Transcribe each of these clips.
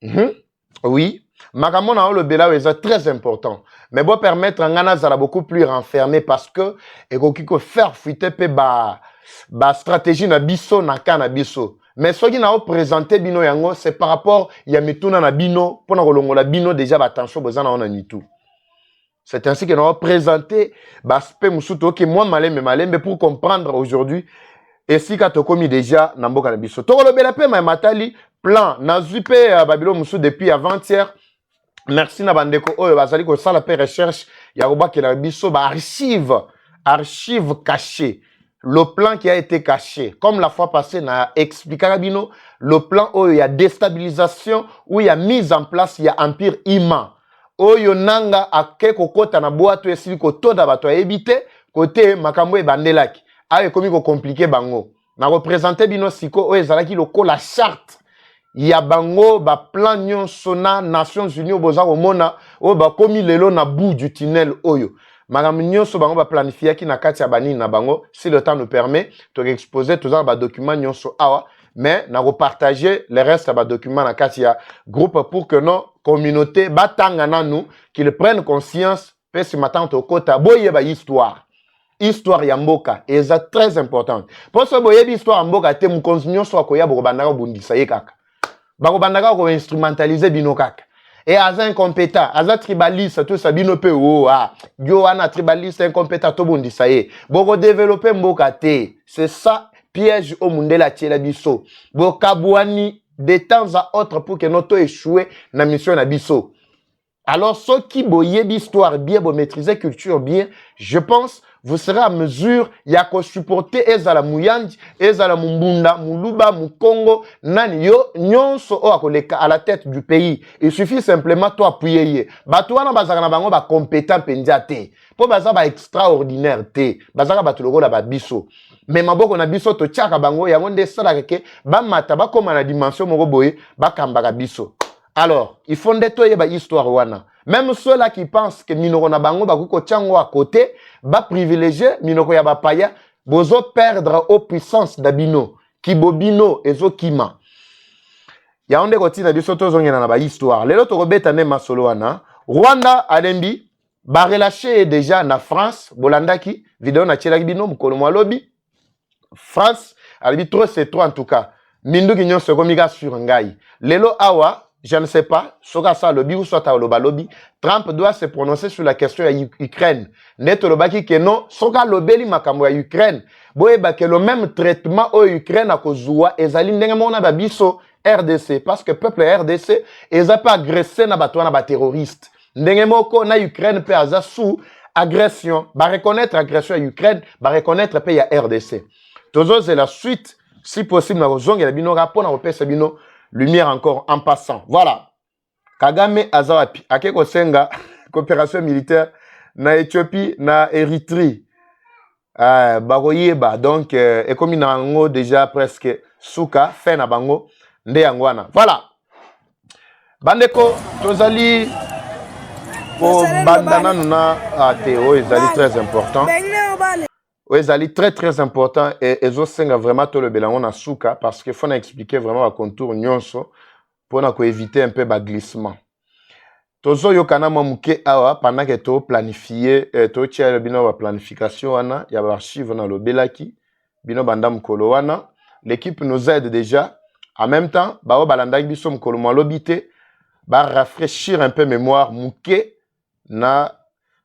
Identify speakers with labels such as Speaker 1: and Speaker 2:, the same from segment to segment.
Speaker 1: Mhm. Oui, Makamona le Bela est très important. Mais bon permettre un Ghana beaucoup plus renfermé parce que et qu'on faire fuiter pe ba stratégie na biso na kana biso. Mais ce qui n'a présenté bino yango c'est par rapport ya mituna na bino pour na kolongola bino déjà ba tension bozana on a nitu. C'est ainsi que nous avons présenté l'aspect musuto que moi malembe pour comprendre aujourd'hui et si ka tokomi déjà na mboka na biso. To le Bela pe ma matali plan na zupe Babylone musu depuis avant-hier. Merci na bandeko oyo bazali ko sala pe recherche ya ko bakela biso ba archive cachée. Le plan qui a été caché, comme la fois passée na expliqué bino, le plan où il y a déstabilisation, où il y a mise en place, il y a empire humain. Oyo nanga ake kokota na boato esili ko toda bato ebité côté makambo e bandelaki. Aye komi ko compliqué bango. Na représenter bino siko oyo ezalaki loko la charte. Ya bango ba plan nyonso na Nations Unies boza komona o ba komi lelo na bout du tunnel oyo. Makambo nyonso bango ba planifier ki na kati ya banini na bango si le temps nous permet to exposer tous ba documents nyonso awa mais na repartager le reste ba documents na kati ya groupe pour que nos communautés batanga na nous qu'ils prennent conscience pe ce matin to kota boye ba histoire ya mboka eza très importante. Pour ce boye histoire ya mboka te mukonzi nyonso akoya boko bandaka bundisa ye kaka. Bako bandaka ko instrumentaliser bino kaka. Et aza incompétent, aza tribaliste, tout ça bino pe oh ah. Yo ana tribaliste incompétent to bundisa ye. Boko développer mboka te. C'est ça piège au mundela tiela biso. Boka bouani de temps à autre pour que notre échouer na mission na biso. Alors ceux qui boyez l'histoire bien, vous maîtrisez culture bien, je pense vous serez à mesure ya ko supporter ezala muyandi, ezala mumbunda, muluba, mukongo, nani yo nyonso o akoleka à la tête du pays. Il suffit simplement toi appuyer. Bato wana bazaka na bango ba compétent pendia te. Po bazaka ba extraordinaire te. Bazaka bato lokola ba biso. Mais maboko na biso to tiaka bango yango nde sala keke ba mata ba koma na dimension moko boye ba kambaka biso. Alors, il faut nettoyer ba histoire wana. Même ceux-là qui pensent que minoko na bango ba kuko tiango à côté, ba privilégier minoko ya ba paya, bozo perdre aux puissances d'abino, kibobino ezo kima. Ya onde koti na biso tozongena na ba histoire. Lelo to robeta ne masolo wana. Rwanda alembi ba relâché déjà na France, bolandaki vidéo na tielaki bino mukolo mwa lobi. France alibi trop c'est trop en tout cas. Mindu kinyo se komika sur ngai. Lelo awa je ne sais pas, soit ça lobby ou soit au lobby, Trump doit se prononcer sur la question de l'Ukraine. Net lobaki que non, soit lobby makambo ya Ukraine. Boye ba que le même traitement au Ukraine à kozua ezali ndenge mona ba biso RDC parce que peuple RDC eza pas agressé na bato na ba terroriste. Ndenge moko na Ukraine pe aza sous agression, ba reconnaître agression à Ukraine, ba reconnaître pe ya RDC. Tozo c'est la suite si possible na kozonga bino rapport na repesa bino lumière encore en passant. Voilà. Kagame Azawapi. Akeko Senga, coopération militaire na Éthiopie, na Érythrée. Bagoyeba. Donc, et comme il a déjà presque souka, fait na bango, nde yangwana. Voilà. Bandeko, tozali, ko bandana nuna ateo, ezali très important. Oui, c'est très très important et ils sont vraiment tout le bilan na souka parce qu'il faut expliquer vraiment le contour nyonso pour éviter un peu le glissement. Tozo yokana mamuke awa pendant que to planifier to tia bino ba planification wana ya archive na lobelaki bino banda mukolo wana l'équipe nous aide déjà en même temps ba balandaki biso mukolo malobité ba rafraîchir un peu mémoire muke na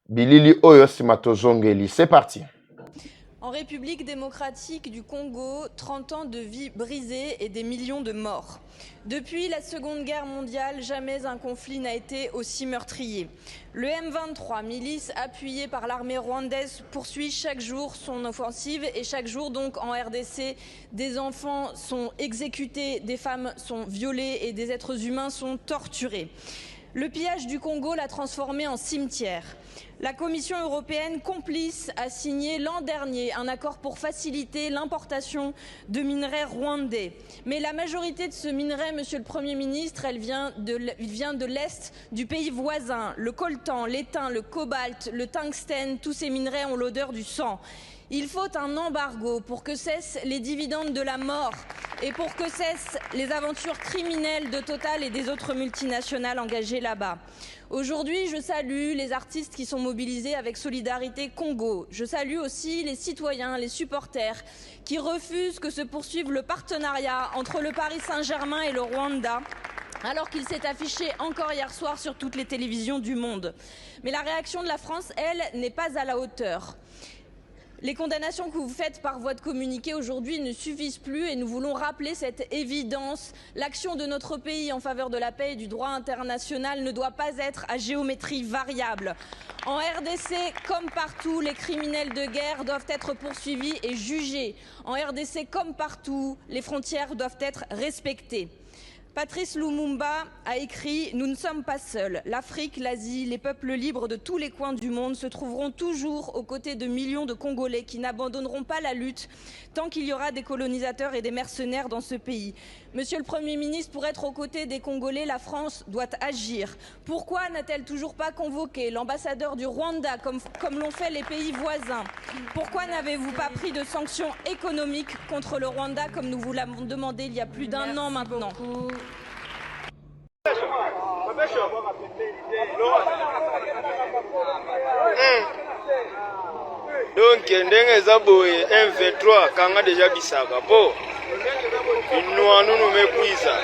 Speaker 1: bilili oyo simatozongeli. C'est parti.
Speaker 2: En République démocratique du Congo, 30 ans de vies brisées et des millions de morts. Depuis la Seconde Guerre mondiale, jamais un conflit n'a été aussi meurtrier. Le M23, milice appuyée par l'armée rwandaise, poursuit chaque jour son offensive et chaque jour donc en RDC, des enfants sont exécutés, des femmes sont violées et des êtres humains sont torturés. Le pillage du Congo l'a transformé en cimetière. La Commission européenne, complice, a signé l'an dernier un accord pour faciliter l'importation de minerais rwandais. Mais la majorité de ce minerai, Monsieur le Premier ministre, elle vient de l'Est du pays voisin. Le coltan, l'étain, le cobalt, le tungstène, tous ces minerais ont l'odeur du sang. Il faut un embargo pour que cessent les dividendes de la mort et pour que cessent les aventures criminelles de Total et des autres multinationales engagées là-bas. Aujourd'hui, je salue les artistes qui sont mobilisés avec Solidarité Congo. Je salue aussi les citoyens, les supporters qui refusent que se poursuive le partenariat entre le Paris Saint-Germain et le Rwanda, alors qu'il s'est affiché encore hier soir sur toutes les télévisions du monde. Mais la réaction de la France, elle, n'est pas à la hauteur. Les condamnations que vous faites par voie de communiqué aujourd'hui ne suffisent plus et nous voulons rappeler cette évidence. L'action de notre pays en faveur de la paix et du droit international ne doit pas être à géométrie variable. En RDC, comme partout, les criminels de guerre doivent être poursuivis et jugés. En RDC, comme partout, les frontières doivent être respectées. Patrice Lumumba a écrit « Nous ne sommes pas seuls. L'Afrique, l'Asie, les peuples libres de tous les coins du monde se trouveront toujours aux côtés de millions de Congolais qui n'abandonneront pas la lutte tant qu'il y aura des colonisateurs et des mercenaires dans ce pays. » Monsieur le Premier ministre, pour être aux côtés des Congolais, la France doit agir. Pourquoi n'a-t-elle toujours pas convoqué l'ambassadeur du Rwanda comme l'ont fait les pays voisins? Pourquoi n'avez-vous pas pris de sanctions économiques contre le Rwanda comme nous vous l'avons demandé il y a plus d'un an maintenant?
Speaker 3: Donc ndenge eza boye M23 kanga deja bisaka po inouanu numekwiza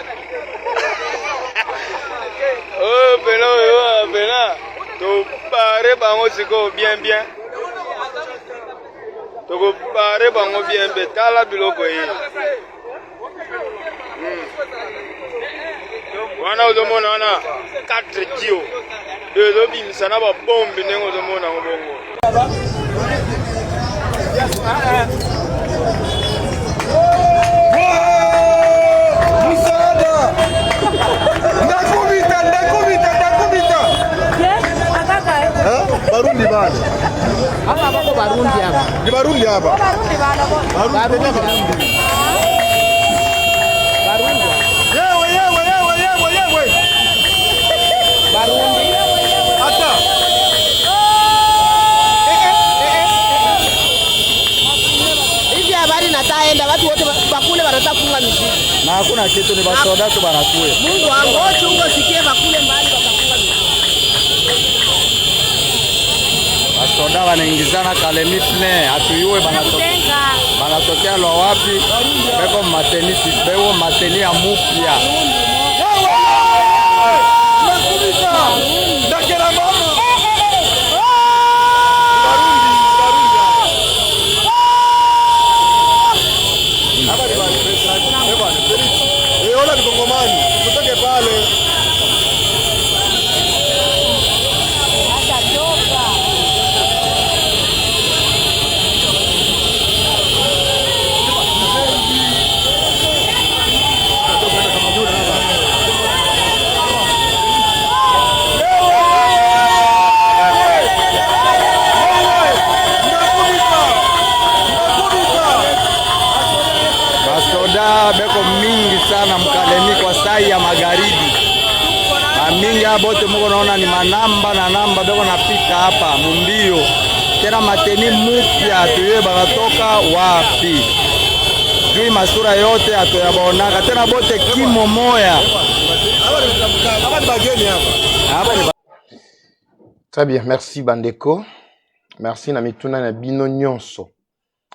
Speaker 3: oh pena topare bango siko bien tokopare bango bien tala biloko ye wana ozomona wana 4 kio ezobimisa na babombe ndenge ozomona ngo bongo.
Speaker 1: Barundi bana.
Speaker 4: Hapa bako Barundi hapa.
Speaker 1: Ni Barundi hapa.
Speaker 4: Barundi bana. Barundi. Barundi.
Speaker 1: Yewe.
Speaker 4: Barundi.
Speaker 1: Hata.
Speaker 4: Hivi habari nataenda watu wote bakule wanataka kufunga mizigo.
Speaker 1: Na hakuna kitu, ni basoda tu banakuya.
Speaker 4: Mungu wangu wote ungo sikie bakule mbali wakafunga mizigo.
Speaker 5: Basoda wanaingizana kalemifne hatuyue banatokea lo wapi beko matenisi beko mateni ya mupya beko mingi sana mkalemi kwa sai ya magharibi. Mingi bote muko naona ni manamba na namba beko napita hapa mumbio. Tena mateni mupya tuye banatoka wapi? Jui masura yote atoyabaonaka tena bote kimo moya. Hapa ni bageni hapa.
Speaker 1: Très bien, merci Bandeko. Merci na mituna na bino nyonso.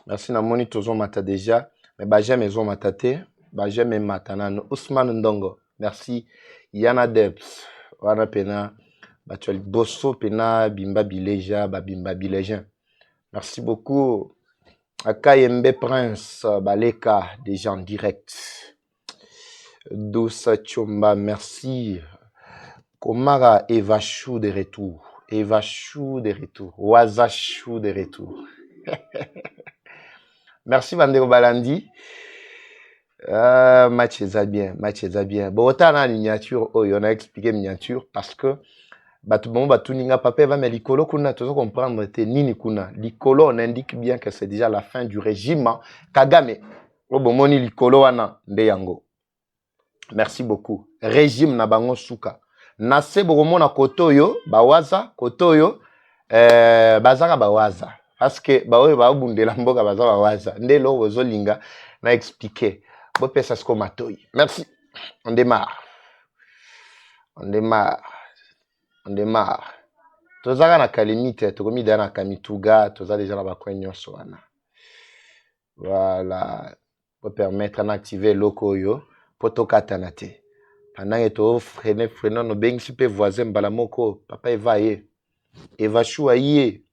Speaker 1: Merci na moni tozo mata déjà. Mais Bajem Ezo Matate, Bajem Matanan, Ousmane Ndongo, merci. Yana Debs, Wana Pena, Batuel Bosso Pena, Bimba Bileja, Babimba Bileja. Merci beaucoup. Akayembe Prince, Baleka, déjà en direct. Dousa Chomba, merci. Komara Eva Chou de retour. Eva Chou de retour. Waza Chou de retour. Merci Bandeko Balandi. Match est bien. Bon, autant la miniature, on a expliqué miniature parce que Batuninga Papa va mais l'icolo kuna tu comprendre te nini kuna. L'icolo on indique bien que c'est déjà la fin du régime Kagame. Obomoni l'icolo wana ndeyango. Merci beaucoup. Régime na bango suka. Nase boromona kotoyo bawaza kotoyo bazaka bawaza. parce que baoyo babundela mboka baza bawaza nde lo ozolinga na expliquer bopesa siko matoi. Merci. On démarre. Tozaka na kalimite tokomi da na kamituga toza déjà na bakwenyo soana. Voilà, pour permettre d'activer l'okoyo pour tokatana te. Pendant que tu freiner no bengi super voisin balamoko papa eva chouaye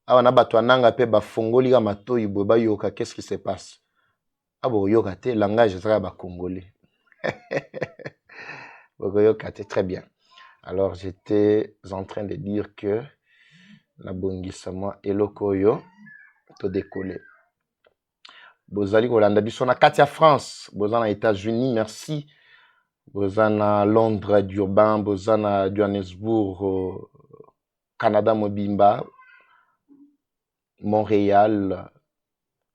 Speaker 1: awa na bato ananga pe bafongoli ka matoyi boba yoka qu'est-ce qui se passe abo yoka te langage ça ba congolais boba yoka te très bien. Alors j'étais en train de dire que na bongisama elokoyo to décoller. Bozali kolanda biso na Katia France, bozana États-Unis, merci. Bozana Londres, Durban, bozana Johannesburg, Canada Mobimba, Montréal,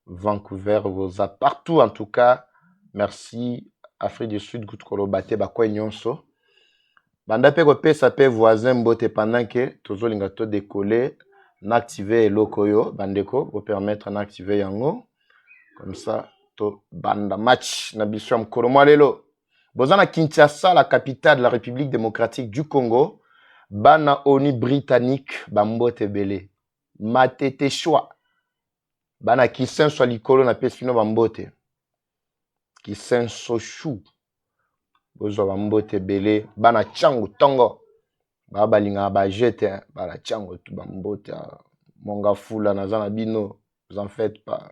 Speaker 1: Vancouver, boza partout en tout cas. Merci Afrique du Sud good kolobate ba kwenyonso. Banda pe ko pesa pe voisin mbote pendant que tozolinga to décoller, n'activer lokoyo bandeko pour permettre d'activer yango. Comme ça, to banda match na biso mkolo mwalelo. Bozana Kinshasa, la capitale de la République démocratique du Congo. Bana ONU britannique, bambote belé. Matete choix. Bana kisen so likolo na pesino bambote. Kisen so chou. Bozo bambote belé. Bana changu tongo. Baba linga ba jete. Bana changu tu bambote. Monga fula na zana bino. Vous en faites pas.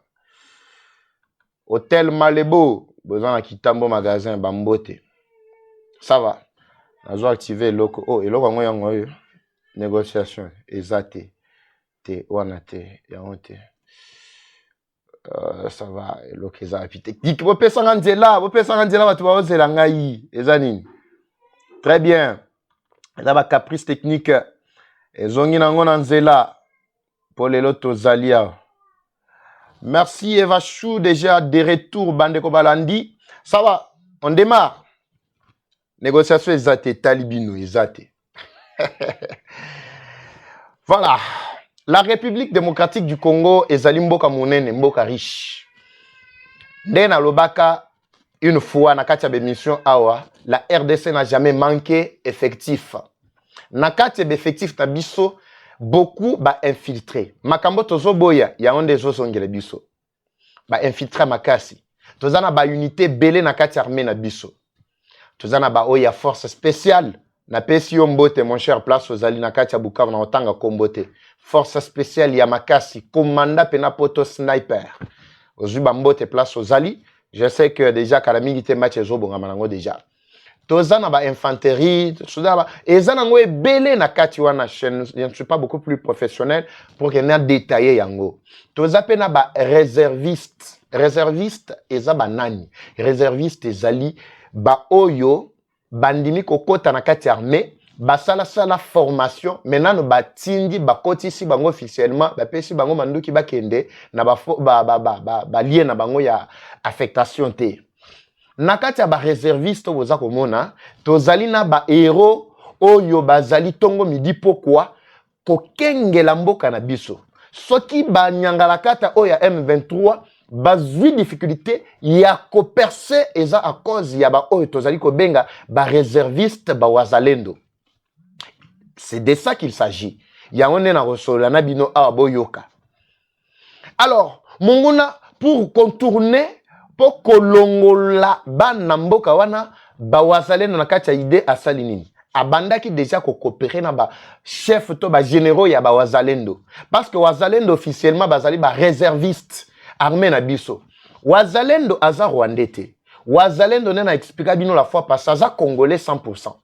Speaker 1: Hôtel Malebo, besoin de Kitambo magasin Bambote. Ça va. Nous activer loco. Oh, et loco ngoyo négociation ezate te wanate yaonte. Ça va loco ezate technique. Vous pesa ngandela batu ba ozela ngai ezanini. Très bien. Là ba caprice technique ezongi nango na nzela pour les loto zalia. Merci Eva Chou, déjà des retours, Bandeko Balandi. Ça va, on démarre. Négociation ezate, talibino ezate. Voilà. La République démocratique du Congo ezali mboka monene, mboka riche. Ndena lobaka, une fois, na kati ya bémission awa, la RDC n'a jamais manqué effectif. Na kati ya effectif na biso, beaucoup ba infiltré. Makambo tozo boya, ya onde zo songele biso. Ba infiltré makasi. Tozana ba unité belé na kati armée na biso. Tozana ba oya force spéciale. Na pesi yo mbote mon cher place ozali na kati ya Bukavu na otanga kombote. Force spéciale ya makasi, commanda pena poto sniper. Ozui ba mbote place ozali. Je sais que déjà kalamingite match ezo bonga manango déjà. Tozana ba infanterie, tozana ezana ngo ebele na kati wana chaîne, je ne suis pas beaucoup plus professionnel pour que na détailler yango. Tozapena ba réserviste. Réserviste eza ba nani? Réserviste ezali ba oyo bandimi kokota na kati armée, ba sala formation, maintenant ba tindi ba kotisi bango officiellement, ba pesi bango manduki ba kende na ba lié na bango ya affectation te. Nakati ya ba réserviste boza komona tozali na ba héros oyo bazali tongo midi pokwa kokengela mboka na biso soki ba nyangala kata oya M23 bazwi difficulté ya ko percer eza à cause ya ba oyo tozali ko benga ba réserviste ba wazalendo. C'est de ça qu'il s'agit. Ya onena rosola na bino awa boyoka. Alors monguna pour contourner pour kolongola bana mboka wana ba wazalendo na kati ya ide asali nini abandaki déjà ko coopérer na ba chef to ba généraux ya ba wazalendo parce que wazalendo officiellement bazali ba réserviste armée na biso wazalendo aza rwandais wazalendo nena expliquer bino la fois passée aza congolais 100%.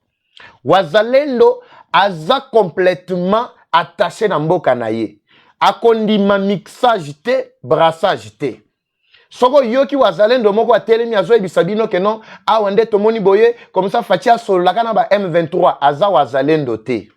Speaker 1: Wazalendo aza complètement attaché na mboka na ye akondima mixage te brassage te. Soko yoki wazalendo moko atelemi azo bisabino ke non awande tomoni boye comme ça fatia solo la kana ba M23 aza wazalendo te.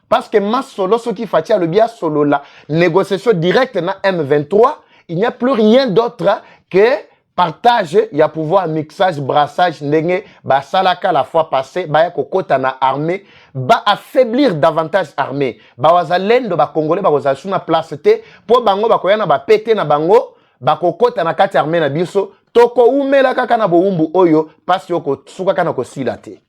Speaker 1: Parce que ma solo soki fatia le bia solo la négociation directe na M23, il n'y a plus rien d'autre que partage, il y a pouvoir mixage, brassage, ndenge, ba salaka la fois passée, ba ya kokota na armée, ba affaiblir davantage armée. Ba wazalendo ba congolais ba wazal suna place te, po bango ba koyana ba pété na bango, ba kokota na kati armée na biso, toko umela kaka na boumbu oyo, pasi yoko suka kana ko silate.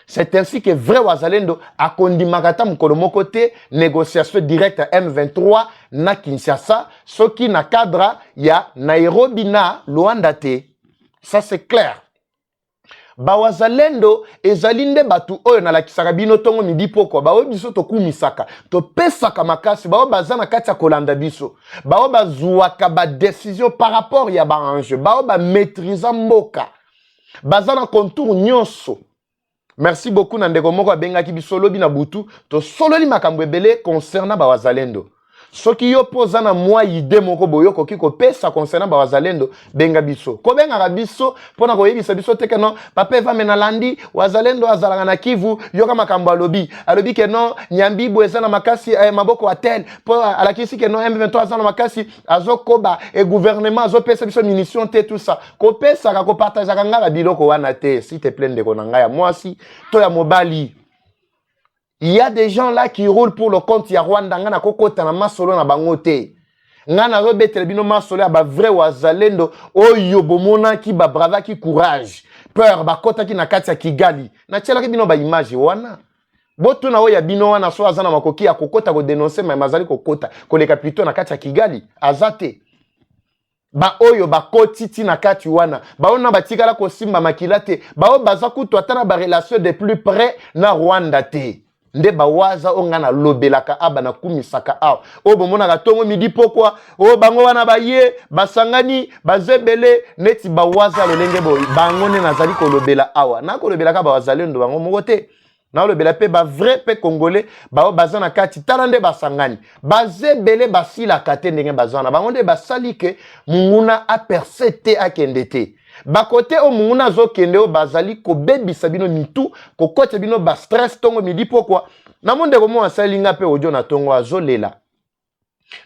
Speaker 1: C'est ainsi que vrai Wazalendo a kondimagata mukolo moko te négociation directe à M23 na Kinshasa, ce qui na cadre ya Nairobi na Luanda te. Ça c'est clair. Ba Wazalendo ezalinde batu oyo na la kisarabino tongo midi poko ba biso to kumisaka to pesaka makasi ba bazana kati ya kolanda biso ba bazuaka ba décision par rapport ya ba enjeu ba maîtriser mboka bazana contour nyonso. Merci beaucoup Nandeko moko abengaki biso lobi na butu to sololi makambo ebele concernant ba Wazalendo. Soki yo poza na mwa ide moko boyo koki ko pesa concernant ba Wazalendo benga biso. Ko benga biso pona ko yebisa biso teke non papa va mena landi Wazalendo azalanga na Kivu yoka makambo alobi. Alobi ke non nyambi boeza na makasi maboko atel po alakisi ke non M23 azana makasi azokoba et gouvernement azo pesa biso munitions te tout ça. Ko pesa ka ko partager nga ba biloko wana te s'il te plaît ndeko na nga ya mwasi to ya mobali. Il y a des gens là qui roulent pour le compte ya Rwanda ngana kokota na masolo na bangote. Ngana rebetele bino masolo ya ba vrai Wazalendo oyo bomona ki ba brava ki courage. Peur ba kota ki na kati ya Kigali. Na tiela ki bino ba image wana. Boto na oya bino wana so azana makoki ya kokota ko dénoncer ma mazali kokota koleka plutôt na kati ya Kigali azate. Ba oyo ba kotiti na kati wana ba ona batikala ko simba makilate ba o baza kutu atana ba relation de plus près na Rwanda te. Nde bawaza ongana lobelaka aba na kumisaka awa o bomona katongo midi pokwa o bango wana baye basangani bazebele neti bawaza lolenge boy bango ne nazali ko lobela awa na ko lobelaka bawazalendo bango moko te na lobela pe ba vrai pe congolais ba bazana kati talande basangani bazebele basila kate ndenge bazana bango nde basali ke munguna a percé akende te. Bakote o munguna zo kende o bazali ko bebi sabino mitu ko kote bino ba stress tongo midi pokwa na monde ko mo asalinga pe ojo na tongo azolela.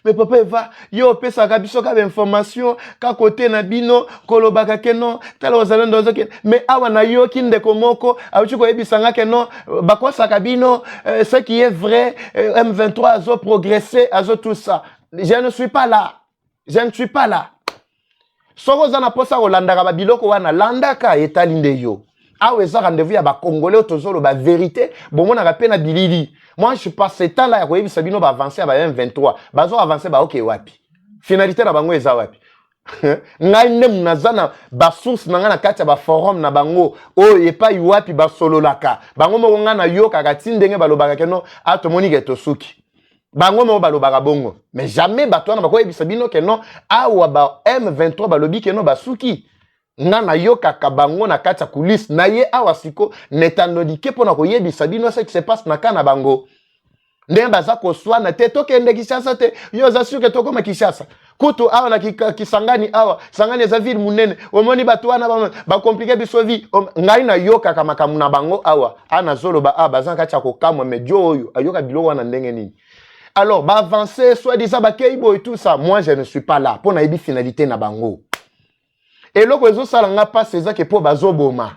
Speaker 1: Mais papa va yo pesa ka biso ka information ka kote na bino kolobaka keno tala Wazalendo zo kende mais awa na yo kinde ko moko abuchi ko ebisanga keno bakosa ka bino ce qui est vrai M23 azo progresser azo tout ça. Je ne suis pas là. Je ne suis pas là. Soko zana posa kolandaka ba biloko wana landaka etalinde yo. Awe za rendez-vous ya ba congolais tozolo ba vérité bomona ka pena bilili. Moi je passe ce temps là ya koyebisa bino ba avancer ba M23. Bazo avancer ba OK wapi. Finalité na bango eza wapi. Ngai ne munazana ba source na ngana kati ya ba forum na bango o epa wapi ba sololaka. Bango mo ngana yo kaka tindenge balobaka keno atomoni ke tosuki. Bango mo balobaka bongo mais jamais batwana bako yebisa bino ke non awa ba M23 balobi ke non basuki ngana yo kaka bango na kati ya coulisse na ye awa siko netandodike pona ko yebisa bino ce qui se passe na kana bango ndenge baza ko swana te tokende Kinshasa te yo za suke tokoma Kinshasa kutu awa na kisangani awa sangani eza ville munene omoni batwana ba compliquer biso vie ngai na yo kaka makamu na bango awa ana zolo ba baza kati ya kokamwa medio oyo ayoka biloko wana ndenge nini. Alors, bah avancer, soit disant, bah keibo et tout ça. Moi, je ne suis pas là. Pour na ibi finalité na bango. Et là, quoi, ça n'a pas c'est ça que pour bazo boma.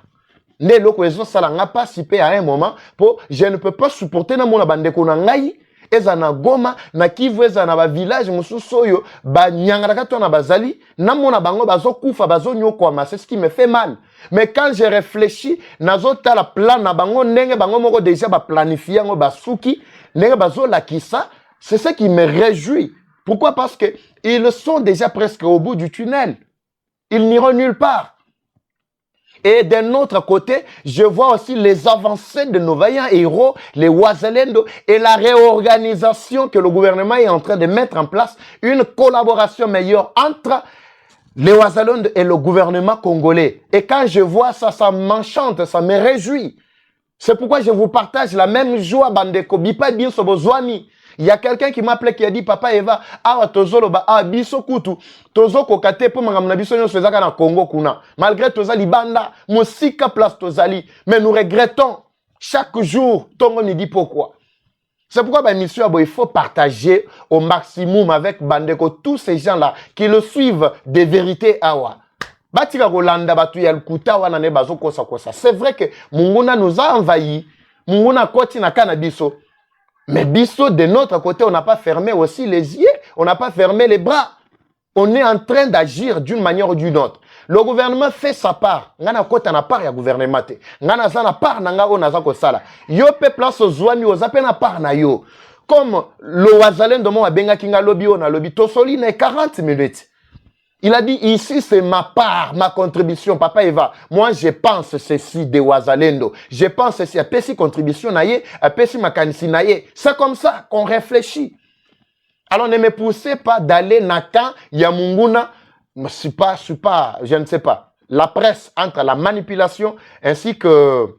Speaker 1: Ne lo quoi, ça n'a pas si à un moment. Pour, je ne peux pas supporter na mon bande ko na ngai. Eza na Goma, na Kivu, eza na ba village, musu soyo, ba nyangaraka to na bazali. Na mona bango bazo kufa, bazo nyokoma. C'est ce qui me fait mal. Mais quand je réfléchis, nazo ta la plan na bango, nenge bango moko déjà ba planifier ngo basuki, nenge bazo la kisa. C'est ce qui me réjouit. Pourquoi? Parce que ils sont déjà presque au bout du tunnel. Ils n'iront nulle part. Et d'un autre côté, je vois aussi les avancées de nos vaillants héros, les Wazalendo, et la réorganisation que le gouvernement est en train de mettre en place, une collaboration meilleure entre les Wazalendo et le gouvernement congolais. Et quand je vois ça, ça m'enchante, ça me réjouit. C'est pourquoi je vous partage la même joie, Bandeko. Bipa bien sobozwani. Il y a quelqu'un qui m'appelait qui a dit papa Eva awa tozolo ba biso kutu tozo kokate po mangamna biso nyo sezaka na Congo kuna malgré tozali banda musika place tozali mais nous regrettons chaque jour tongo ni dit pourquoi. C'est pourquoi bah mission il faut partager au maximum avec Bandeko tous ces gens là qui le suivent des vérités awa. Batika Rolanda batu ya lukuta wana ne bazo kosa kosa. C'est vrai que Munguna nous a envahi. Munguna koti na kanabiso. Mais biso de notre côté, on n'a pas fermé aussi les yeux, on n'a pas fermé les bras. On est en train d'agir d'une manière ou d'une autre. Le gouvernement fait sa part. Ngana kota na part ya gouvernement te. Ngana za na part na nga o na za ko sala. Yo pe place ozwami ozape na part na yo. Comme le Wazalendo mo abenga kinga lobby o na lobby tosoli na 40 minutes. Il a dit ici c'est ma part, ma contribution, Papa Eva. Moi je pense ceci de Wazalendo. Je pense ceci à pesi contribution naie, à pesi makanisi naie. C'est comme ça qu'on réfléchit. Alors ne me poussez pas d'aller nakan Yamunguna, je ne sais pas. La presse entre la manipulation ainsi que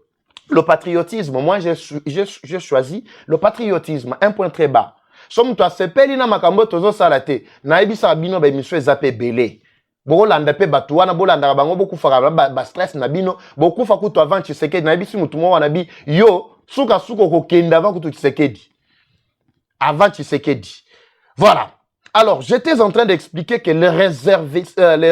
Speaker 1: le patriotisme. Moi j'ai choisi le patriotisme, un point très bas. Somme toi sepeli na makambo tozo salate na ebisa bino ba miswe zape belé bolanda pe batuana bolanda bango boku faka ba stress na bino boku fa kutu avant Tshisekedi na ebisi mutumo wana bi yo suka ko kenda avant kutu Tshisekedi avant Tshisekedi. Voilà. Alors, j'étais en train d'expliquer que les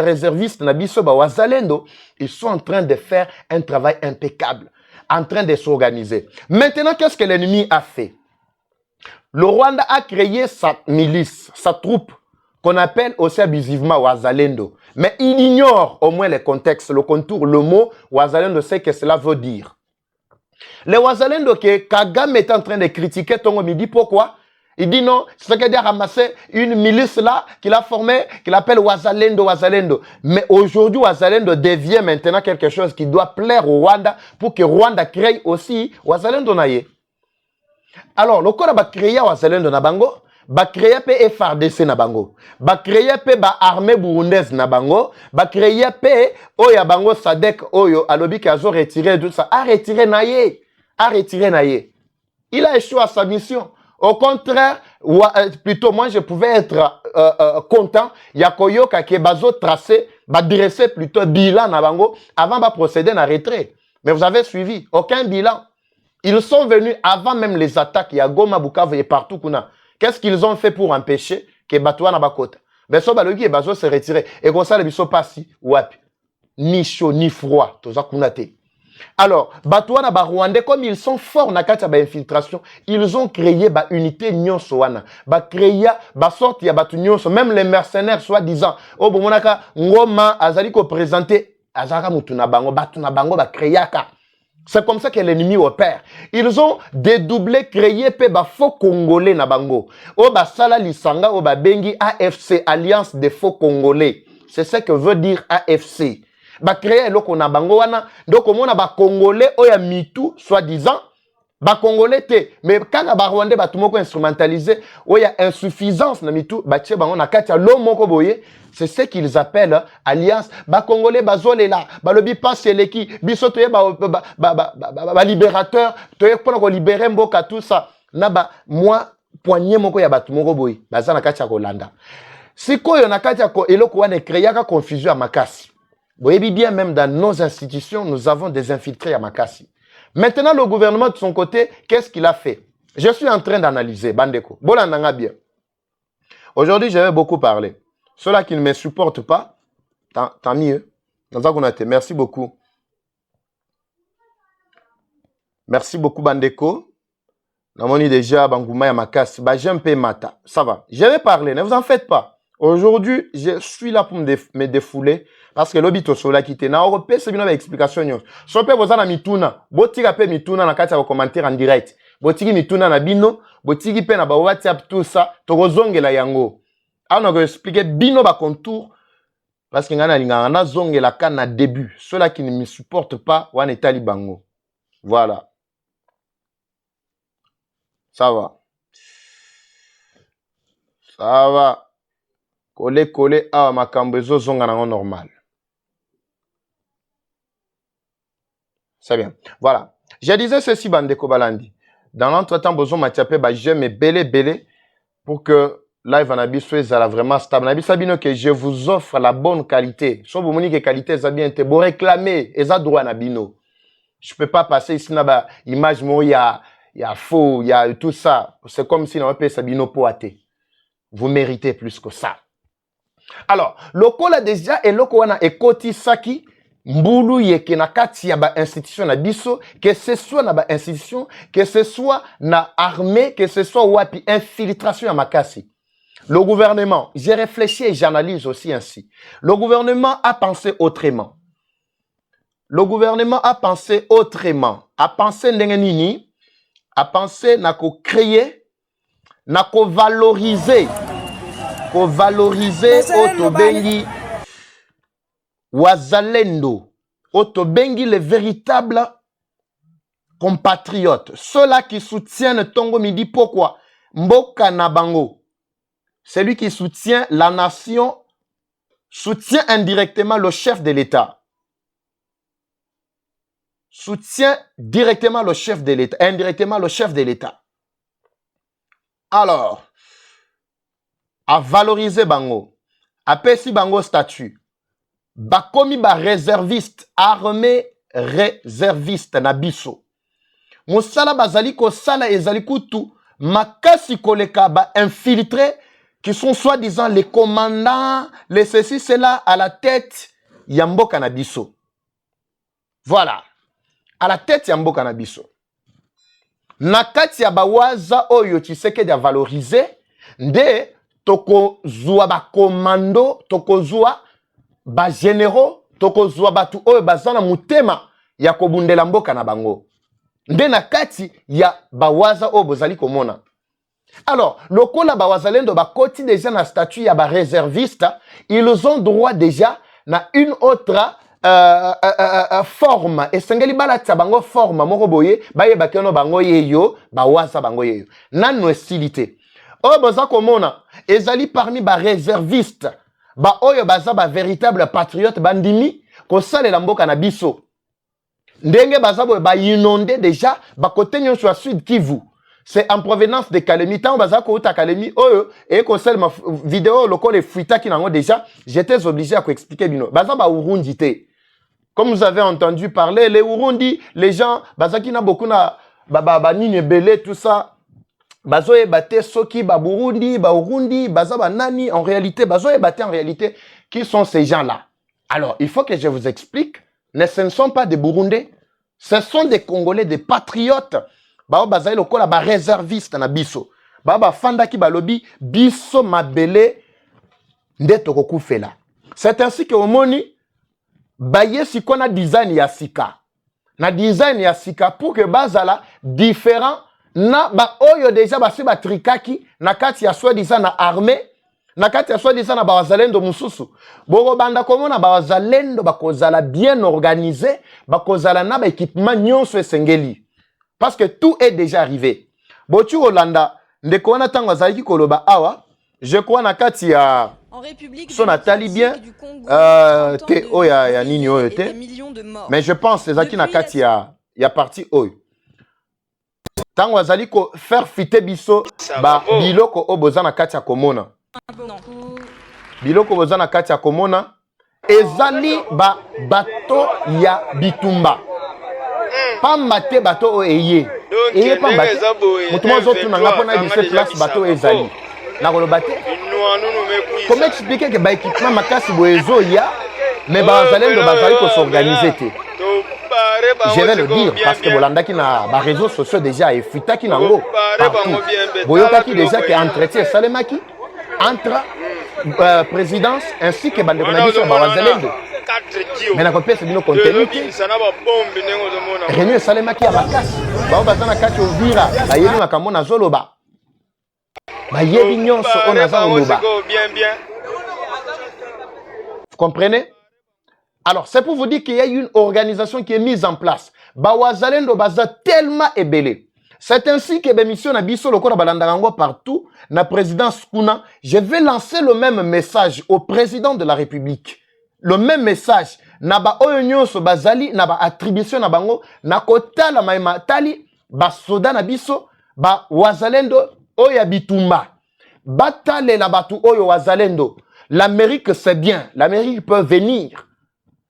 Speaker 1: réservistes na biso ba Wazalendo, ils sont en train de faire un travail impeccable, en train de s'organiser. Maintenant, qu'est-ce que l'ennemi a fait? Le Rwanda a créé sa milice, sa troupe, qu'on appelle aussi abusivement Wazalendo. Mais il ignore au moins les contextes, le contour, le mot Wazalendo, c'est que cela veut dire. Les Wazalendo que Kagame est en train de critiquer Tongo Midi, pourquoi? Il dit non, c'est ce qu'il a ramassé une milice là, qu'il a formée, qu'il appelle Wazalendo, Wazalendo. Mais aujourd'hui, Wazalendo devient maintenant quelque chose qui doit plaire au Rwanda pour que Rwanda crée aussi Wazalendo naye. Alors, le corps va créer Wazalendo na bango, va créer pe FARDC na bango, va créer pe ba armée burundaise na bango, va créer pe oya bango Sadek oyo alobi ki azo retirer tout ça, a retiré naye, a retiré naye. Il a échoué à sa mission. Au contraire, plutôt moi je pouvais être content, yakoyoka ke bazo tracé, ba dresser plutôt bilan na bango avant ba procéder na retrait. Mais vous avez suivi, aucun bilan. Ils sont venus avant même les attaques. Il y a Goma, Bukavu et partout. Qu'est-ce qu'ils ont fait pour empêcher que Batouan na bakota? Beso balogi et Bazo se retirer. Et comme ça, le biso passi, wapi. Ni chaud, ni froid. Toza kunate. Alors, Batouan na Rwandais, comme ils sont forts na kati ba infiltration, ils ont créé ba unité nyonso wana. Ba créé, ba sorte ya batu nyonso. Même les mercenaires, soi-disant. Oh, bon, monaka, ngoma, azali ko présenter, azaka mutuna bango, batuna bango, ba créaka. C'est comme ça que l'ennemi opère. Ils ont dédoublé, créé ba faux Congolais na bango. Oba sala lisanga oba bengi AFC, Alliance des faux Congolais. C'est ce que veut dire AFC. Ba créé loko na bango wana. Donc on a ba Congolais oya mitu, soi-disant. Ba Congolais te. Mais quand ba Rwandais ba tout moko instrumentalisé, oya insuffisance na mitu, ba tche bango na katia lo moko boye. C'est ce qu'ils appellent alliance. Ba Congolais bazole là, ba lobi passe leki, biso toye ba libérateur, toye pour ko libérer mboka tout ça. Na ba moi poignet moko ya batu moko boy, baza na katia Kolanda. Sikoyo na katia ko eloko wana créaka confusion à Makasi. Boyebi bien même dans nos institutions, nous avons des infiltrés à Makasi. Maintenant le gouvernement de son côté, qu'est-ce qu'il a fait? Je suis en train d'analyser Bandeko. Bolandanga bien. Aujourd'hui, je vais beaucoup parler. Ceux-là qui ne me supportent pas, tant mieux. Merci beaucoup. Merci beaucoup, Bandeko. Namoni déjà, Bangouma ya Makasi. J'aime pas Mata. Ça va. Je vais parler, ne vous en faites pas. Aujourd'hui, je suis là pour me défouler. Parce que l'obito sola qui était. Na Europe, c'est bien une explication. Si vous avez mituna, botiga pe mituna na kati ya commentaire en direct. Botigi mituna na bino, botigi pe na ba WhatsApp tout ça, tokozonge la yango. On a expliqué bino ba contour parce que ngana linga na zonge la kana début. Ceux-là qui ne me supportent pas, wan etali bango. Voilà. Ça va. Ça va. Coller à makambezo zonga na normal. C'est bien. Voilà. Je disais ceci, Bandeko Balandi. Dans l'entretemps, besoin Matiapé, j'aime belé pour que live en abisso est vraiment stable. Nabisabino que je vous offre la bonne qualité. Si vous me dites que qualité est bien, vous réclamez, et ça droit nabino. Je peux pas passer ici, na image, il y a faux, il y a tout ça. C'est comme si on peut sabino poaté. Vous méritez plus que ça. Alors, lokola déjà et loko wana ekoti saki mbulu yeke na kati ya ba institution na biso, que ce soit na ba institution, que ce soit na armée, que ce soit wapi infiltration ya makasi. Le gouvernement, j'ai réfléchi et j'analyse aussi ainsi. Le gouvernement a pensé autrement. Le gouvernement a pensé autrement. A pensé ndengenini, a pensé na ko créer, na ko valoriser Otobengi Wazalendo, Otobengi les véritables compatriotes, ceux-là qui soutiennent Tongo Midi. Pourquoi? Mboka Nabango, celui qui soutient la nation, soutient indirectement le chef de l'État. Soutient directement le chef de l'État, indirectement le chef de l'État. Alors, à valoriser bango, à pesi bango statut, bakomi ba réserviste, armée réserviste na biso. Mosala bazali ko sala ezali kutu, makasi koleka ba infiltrés qui sont soi-disant les commandants, les ceci, cela à la tête yamboka na biso. Voilà, à la tête yamboka na biso. Nakati ya bawaza oyo Tshisekedi a valorisé, nde toko zua ba commando, toko zua ba généraux, toko zua batu oyo bazana mutema ya kobundela mboka na bango. Nde na kati ya bawaza oyo bozali komona. Alors, lokola bawazalendo bakoti déjà na statut ya ba réserviste, ils ont droit déjà na une autre forme. Et sengeli balata bango forme moko boye, baye bakeno bango yeyo, bawaza bango yeyo. Nano estilité. Oh, baza komona, ezali parmi ba réservistes, ba oyo baza ba véritable patriote bandimi, ko sale la mboka na biso. Ndenge baza boye ba inondé déjà, ba kote nyon sur Sud Kivu. C'est en provenance de Kalemi. Tant baza ko uta Kalemi, oyo, et ko sale ma vidéo loko le fuita ki nango déjà, j'étais obligé à ko expliquer bino. Baza ba Urundi te. Comme vous avez entendu parler, les Urundi, les gens, baza ki na beaucoup na, ba nini belé, tout ça. Bazoe bate soki ba Burundi, ba Urundi, baza ba nani en réalité, bazoe bate en réalité, qui sont ces gens-là? Alors, il faut que je vous explique, ce ne sont pas des Burundais, ce sont des Congolais, des patriotes. Ba bazae lokola ba réservistes na biso. Ba fanda ki ba lobi biso mabele nde tokoku fela. C'est ainsi que omoni baye sikona design ya sika. Na design ya sika pour que bazala différent na ba oyo déjà basi ba trikaki na kati ya soi-disant na armée na kati ya soi-disant na bawazalendo mususu boko banda komona bawazalendo bakozala bien organisé bakozala na ba équipement nyonso esengeli parce que tout est déjà arrivé. Botu Olanda ndeko wana tango azalaki koloba awa je crois na kati ya
Speaker 2: en République
Speaker 1: son Nathalie bien
Speaker 2: du Congo,
Speaker 1: te oya ya nini oyo te mais je pense c'est zaki na kati ya parti oyo tango azali ko faire fite biso ba biloko oboza na kati ya komona biloko boza na kati ya komona ezali ba bato ya bitumba pamba te bato o eye pamba te mutu mozo tuna nga pona bise place bato ezali na koloba te comment expliquer que ba équipement makasi boezo ya mais bazalendo bazali ko s'organiser te. Je vais le dire parce que Bolanda qui na ba réseaux sociaux déjà et fuita qui nango partout. Boyoka qui déjà qui entretien salemaki entre présidence ainsi que bande konabisa ba wazalendo. Mais na kopesa bino contenu ki René salemaki ya bakasi. Ba bazana kati ovira ba yebi makambo na zoloba. Ba yebi nyonso ona za oloba. Vous comprenez? Alors, c'est pour vous dire qu'il y a une organisation qui est mise en place. Bawazalendo baza tellement ébélé. C'est ainsi que l'émission na biso lokora balandarango partout, na présidence kuna, je vais lancer le même message au président de la République. Le même message. Na ba oyo so bazali, na ba attribution na bango, na kota la maima tali, ba soda na biso, ba wazalendo oya bitumba. Batale la batu oyo wazalendo. L'Amérique c'est bien. L'Amérique peut venir.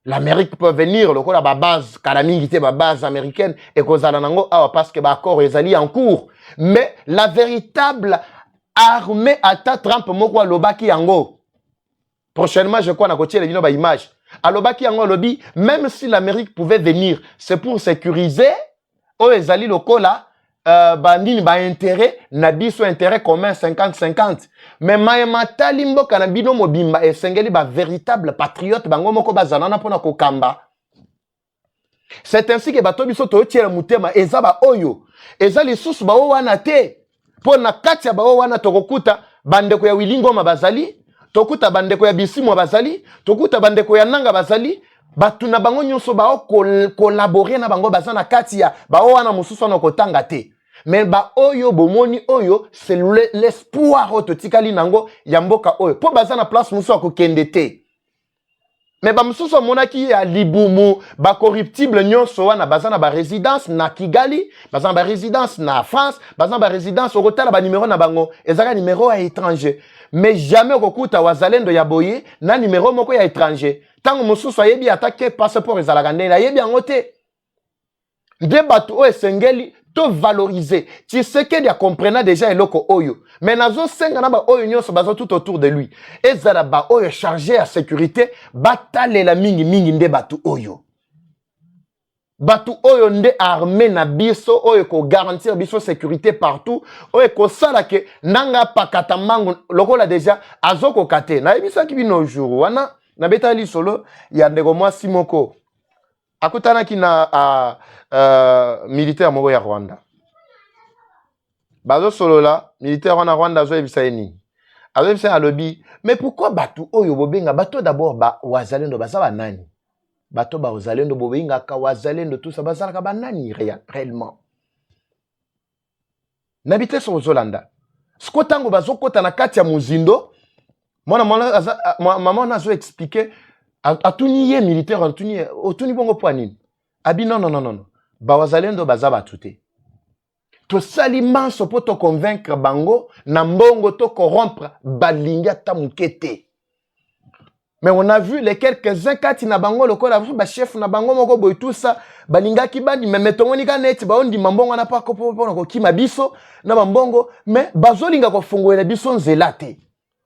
Speaker 1: L'Amérique peut venir, le coup la base, calamité, la base américaine, et qu'aux parce que l'accord est en cours. Mais la véritable armée à Trump, moko lobaki yango. Prochainement, je crois, na kotie les ba image. Alobaki yango lobby, même si l'Amérique pouvait venir, c'est pour sécuriser o ezali lokola bandini ba intérêt na biso intérêt commun 50-50. Mais maema talimbo kana bino mobimba esengeli ba véritable patriote bango moko bazana pona ko kamba. C'est ainsi que bato biso to tiela mutema eza ba oyo. Eza lisusu ba wana te. Pona kati ya ba wana tokokuta bandeko ya Wilingoma bazali, tokuta bandeko ya Bisimo bazali, tokuta bandeko ya Nanga bazali, batu na bango nyonso ba collaborer na bango bazana kati ya ba wana mususu na kotanga te. Mais ba oyo bomoni oyo c'est l'espoir ototikali nango ya mboka oyo. Po bazana place mususu ko kende te. Mais ba mususu monaki ya Libumu, ba corruptible nyonso wana bazana ba résidence na Kigali, bazana ba résidence na France, bazana ba résidence au rotala ba numéro na bango, ezaka numéro à étranger. Mais jamais kokuta wazalendo ya boye na numéro moko ya étranger. Tango mususu ayebi attaquer passeport ezalaka ndenge ayebi yango te. Nde batu o esengeli to valoriser. Tu sais qu'il y a comprenant déjà eloko oyo. Mais nazo senga na ba oyo nyonso bazo tout autour de lui. Ezala ba oyo chargé à sécurité, batale la mingi nde batu oyo. Batu oyo nde armé na biso oyo ko garantir biso sécurité partout. Oyo ko sala ke nanga pakata mangu lokola déjà azoko kate. Na ebisa ki bino jour wana na betali solo ya ndeko mwasi moko. Akutana ki na militaire moko ya Rwanda. Bazo solo la, militaire wana Rwanda zo ebisa eni. Azo ebisa a lobby, mais pourquoi batu oyo bobenga bato d'abord ba wazalendo bazaba nani? Bato ba wazalendo bobenga ka wazalendo tout ça bazala ka banani réellement. Nabite so Zolanda. Skotango bazo kota na kati ya muzindo. Maman nazo expliquer atuni ye militaire atuni bongo po nini? Abi non. Ba wazalendo bazaba tuté. To saliman so poto convaincre bango na mbongo to corrompre balinga tamukete. Mais on a vu les quelques-uns kati na bango lokola ba chef na bango moko boy tout ça balinga ki bandi mais metongoni ka net ba ondi mambongo na pa ko ko kima biso na mbongo mais bazolinga ko fungoela biso nzelate.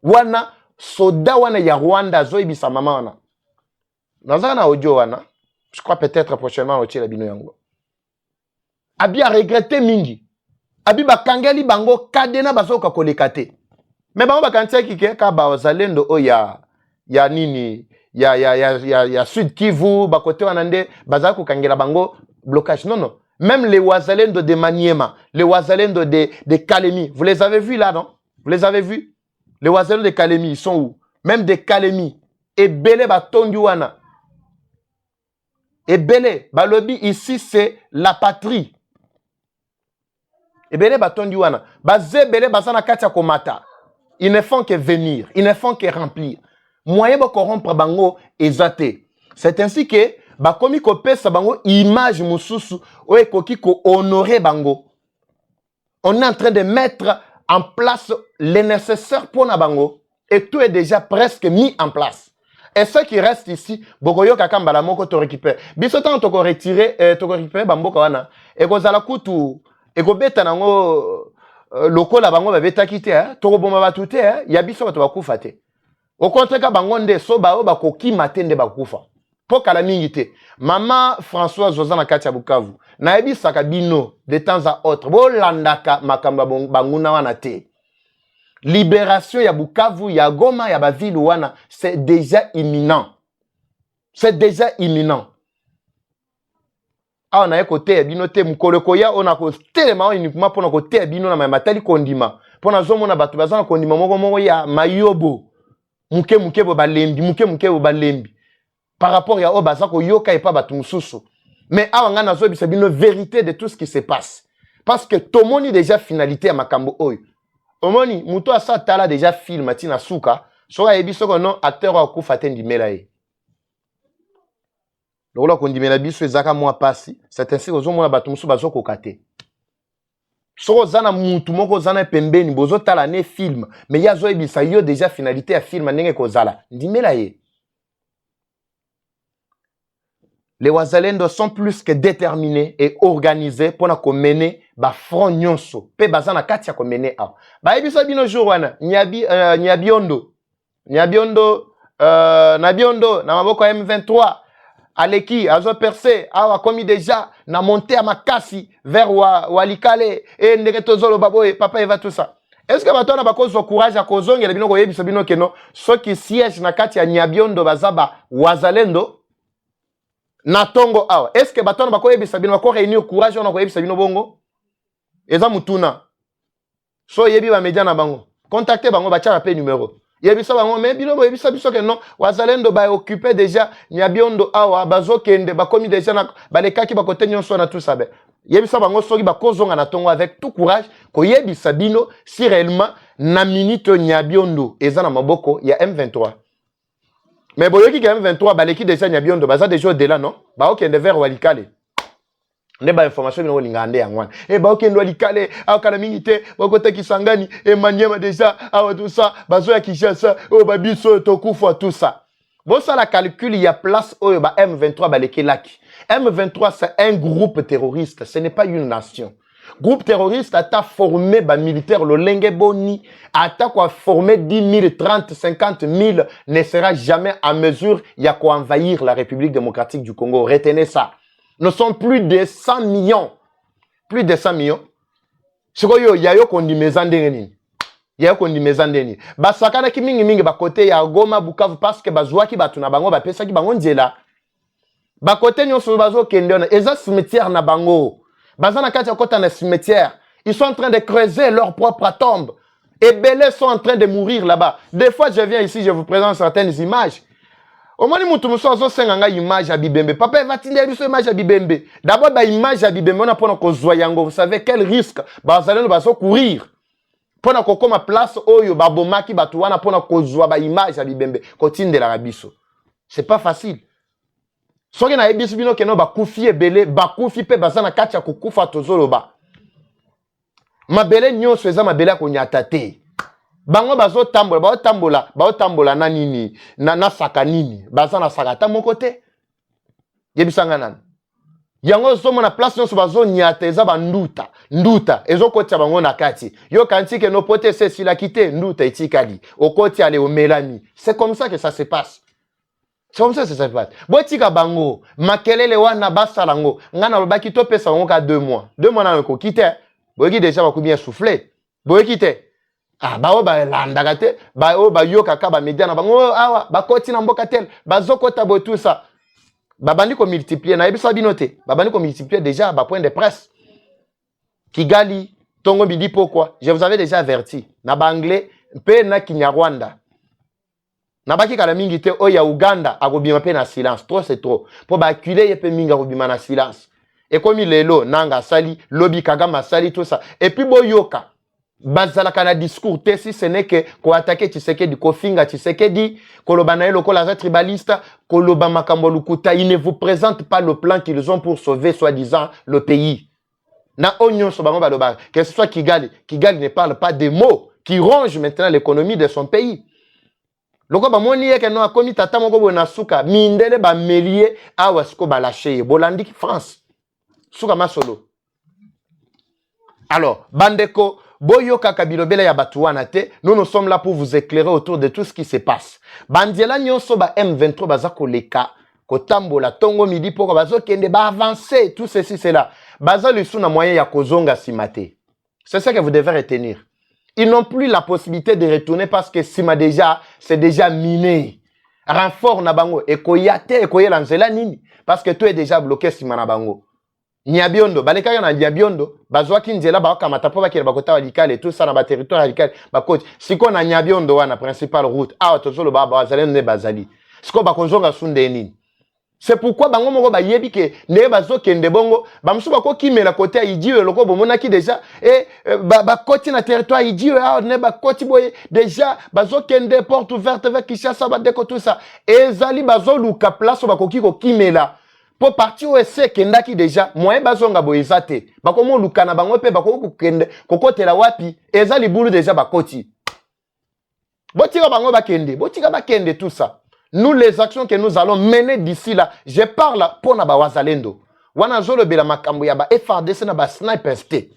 Speaker 1: Wana soda wana ya Rwanda zo ibisa mama wana. Nazaka na audio wana. Je crois peut-être prochainement au tchela bino yango. Abi a regretté mingi. Abi bakangeli bango kadena bazoka kolekate. Mais bango bakantia kike ka ba wazalendo o ya nini ya Sud Kivu bakote wanande bazaka kokangela bango blocage. Non. Même les wazalendo de Maniema, les wazalendo de Kalemi, vous les avez vus là non? Vous les avez vus? Les wazalendo de Kalemi, ils sont où? Même de Kalemi et belé batondi wana. Et belé balobi ici c'est la patrie. Et belé batondi wana. Bazé belé bazana katia komata. Ils ne font que venir, ils ne font que remplir. Moyen de corrompre bango ezate. C'est ainsi que bakomi ko pesa bango image mususu o ekoki ko honorer bango. On est en train de mettre en place le nécessaire pour na bango et tout est déjà presque mis en place. Et ceux qui restent ici, bokoyo kakamba la moko to récupère. Biso tant to ko retirer bamboka wana et ko zala kutu et ko beta nango lokola bango ba beta kité to ko bomba batute ya biso bato bakufa te. Au contraire, bangonde so bao bakoki matende bakufa. Po kala mingi te. Mama Françoise Josana Katia Bukavu. Na ebi sakabino de temps à autre. Bo landaka makamba banguna wana te. Libération ya Bukavu, ya Goma, ya Baville wana, c'est déjà imminent. C'est déjà imminent. Ah, on a écouté bino te mukolokoya on a ko telema uniquement pour na côté bino na matali kondima. Pour na zomo na batu bazana kondima moko ya mayobo. Muke bo balembi par rapport ya obazako yoka et pas batu mususu. Mais awanga nazo bisa bino vérité de tout ce qui se passe parce que tomoni déjà finalité ya makambo oyo. Omoni muto asa tala déjà film tina suka soka ebiso ko non acteur akufa tendi melaye. Lokola kondimela biso ezaka mwa pasi c'est ainsi ozomona batu mususu bazoko kate. Soko zana mutu moko zana pembeni bozo tala ne film mais yazo ebisa yo déjà finalité ya film ndenge kozala ndimela ye. Les wazalendo sont plus que déterminés et organisés pour na mener ba front nyonso pe bazana kati ya ko mener a ba ebisa bino jour wana nyabiondo na biondo na maboko ya M23 aleki azo percé awa komi déjà na monté à makasi vers Walikale et ndenge tozolo baboye papa eva tout ça. Est-ce que batona bakozwa courage à kozongela bino koyebisa bino keno soki siège na kati ya Nyabiondo bazaba wazalendo na tongo awa? Est-ce que batona bakoyebisa bino bako réunir courage on koyebisa bino bongo? Eza mutuna. So yebi ba media na bango. Contactez bango bacha pe numéro. Yebisa bango mais bino yebisa biso que non wazalendo ba occupé déjà Nyabiondo awa bazo kende bakomi déjà na balekaki bakote nyonso na tout ça be. Yebisa bango soki bakozonga na tongo avec tout courage ko yebisa bino si réellement na minute Nyabiondo eza na maboko ya M23. Mais boyoki que M23 baleki déjà Nyabiondo baza déjà au-delà non? Ba okende vers Walikale. Ne ba information bino lingande yangwana. E ba okende Walikale akala mingite bakote Kisangani e Maniema déjà awa tout ça bazo ya Kinshasa o babiso tokufa tout ça. Bon ça la calcul il y a place au ba M23 baleki laki. M23 c'est un groupe terroriste, ce n'est pas une nation. Groupe terroriste a formé ba militaire le Lenge Boni, a quoi formé 10 000, 30, 50 000 ne sera jamais en mesure y a quoi envahir la République démocratique du Congo. Retenez ça. Nous sommes plus de 100 millions. Plus de 100 millions. C'est quoi yo yayo kondi mezandeni. Yayo kondi mezandeni. Ba sakana ki mingi ba côté ya Goma Bukavu parce que bazwa ki batuna bango ba pesa ki bango nzela. Ba côté nyonso bazo kende na eza cimetière na bango. Bazana kati ya kota na cimetière. Ils sont en train de creuser leur propre tombe. Et Belé sont en train de mourir là-bas. Des fois je viens ici, je vous présente certaines images. Au moins, nous avons une image à Bibembe. Papa, va t-il une image à Bibembe? D'abord, l'image à Bibembe, on a pour nous. Vous savez quel risque vous allez nous courir. Pour nous comme place, oyo babomaki batuana pour nous une image à Bibembe. Continue de la rabiso. C'est pas facile. Si on a une image que nous bakufi ebele, bakufi pe bazana kacha kukufa tozolo ba. Ma bele nyo sweza ma bele konyatate. Bango bazo tambola na nini na saka nini baza na sakata mon côté yebisanga nan yango zo mona place no bazo nyata eza nduta ezo kotia bango na kati yo kanti ke no pote se sila kite nduta etikali okoti ale o melani. C'est comme ça que ça se passe. C'est comme ça que ça se passe. Botika bango makelele wana basalango ngana lobaki to pesa ngo ka 2 mois 2 mois na ko kite boki déjà ba bien souffler boki kite. Ah, bao ba landagate, bao ba yoka ka ba media na bango awa ba koti na mboka tel, ba zokota bo tout ça. Ba bandi ko multiplier na ebisa binote. Ba bandi ko multiplier déjà ba point de presse. Kigali, Tongo Midi pourquoi? Je vous avais déjà averti. Na ba anglais, pe na Kinyarwanda. Na baki kala mingi te o ya Uganda akobima pe na silence. Trop c'est trop. Po ba acculer ye pe mingi akobima na silence. Et comme il est là, nanga sali, lobby Kagama sali tout ça. Et puis bo yoka bazalaka na discours te si ce n'est que ko attaquer Tshisekedi kofinga Tshisekedi koloba na eloko la tribaliste koloba makambo lukuta. Ils ne vous présentent pas le plan qu'ils ont pour sauver soi-disant le pays. Na onyon so bango baloba que ce soit Kigali ne parle pas des mots qui rongent maintenant l'économie de son pays. Loko ba moni yeke no akomi tata moko bona suka mindele ba melie awa siko ba lâcher bolandi France suka masolo. Alors bandeko boyoka kabilobela ya batuana te, nous sommes là pour vous éclairer autour de tout ce qui se passe. Bandiela nyonso ba M23 bazako leka kotambola Tongo Midi poko bazo kende ba avancer tout ceci cela. Baza lusu na moyen ya kozonga simate. C'est ça que vous devez retenir. Ils n'ont plus la possibilité de retourner parce que sima déjà c'est déjà miné. Renfort na bango ekoyate ekoyela nzela nini parce que tout est déjà bloqué sima na bango. Nyabiondo, balekaka na Nyabiondo, bazwaki nzela bakamata po bakela bakota Walikale tout ça na ba territoire Walikale bakoti. Siko na Nyabiondo wana principale route, ah tozolo ba bazalendo ne bazali. Siko bakonzonga sunde nini. C'est pourquoi bango moko ba yebi ke ne bazokende bongo, ba musu bakoki mela côté ya Idiwe loko bomonaki déjà et bakoti na territoire Idiwe ah ne bakoti boye déjà bazokende porte ouverte avec Kinshasa ba deko tout ça. Ezali bazoluka place bakoki ko kimela. Pour partir au essai kendaki déjà moyen bazonga boyezate bakomo lukana bango pe bakoko kende kokotela wapi eza libulu déjà bakoti botika bango bakende tout ça. Nous les actions que nous allons mener d'ici là, je parle pour na ba wazalendo wana zolo bela makambo ya ba FRDC na ba snipers te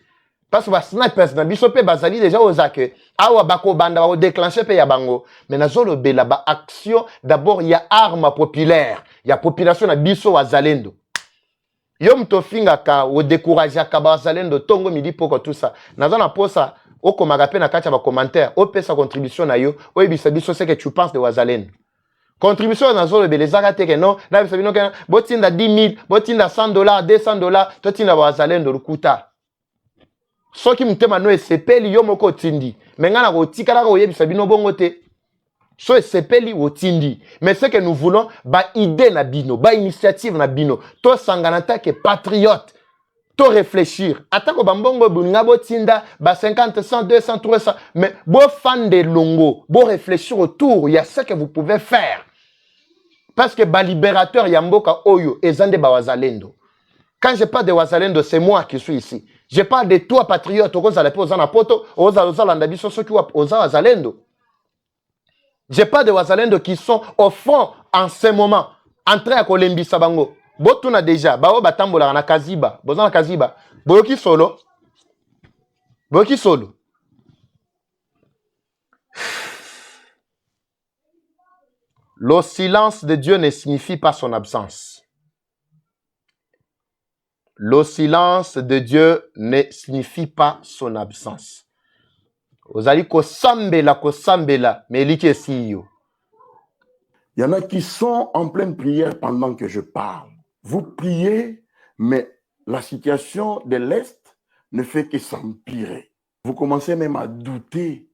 Speaker 1: parce que ba snipers na biso pe bazali déjà ozake awa bako banda ba déclencher pe ya bango mais na zolo bela ba action d'abord il y a arme populaire il y a population na biso wazalendo yo mto finga ka o décourager ka bazalendo tongo midi poko tout ça naza na posa okomaka pe na kati ya ba commentaire opesa contribution na yo oyebisa biso ce que tu penses de wazalendo contribution na zolo bela zaka teke non na biso bino ke botinda 10 000 botinda $100 $200 totinda wazalendo lukuta soki mutema no esepeli yo moko tindi mengana ko tikala ko yebisa bino bongo te so esepeli otindi mais ce que nous voulons ba idée na bino ba initiative na bino to sangana ta ke patriote to réfléchir atako bambongo buninga botinda ba 50 100 200 300 mais bo fan de longo bo réfléchir autour il y a ce que vous pouvez faire parce que ba libérateur ya mboka oyo ezande ba wazalendo. Quand je parle de wazalendo c'est moi qui suis ici. Je parle de toi, patriote, je parle de wazalendo qui sont au fond en ce moment en train de kolembisa bango. Botuna déjà, bao batambola na kaziba, bozana kaziba. Boyoki solo. Boyoki solo. Le silence de Dieu ne signifie pas son absence. Le silence de Dieu ne signifie pas son absence. Ozali kosambela, mais li kesi yo.
Speaker 6: Il y en a qui sont en pleine prière pendant que je parle. Vous priez, mais la situation de l'Est ne fait que s'empirer. Vous commencez même à douter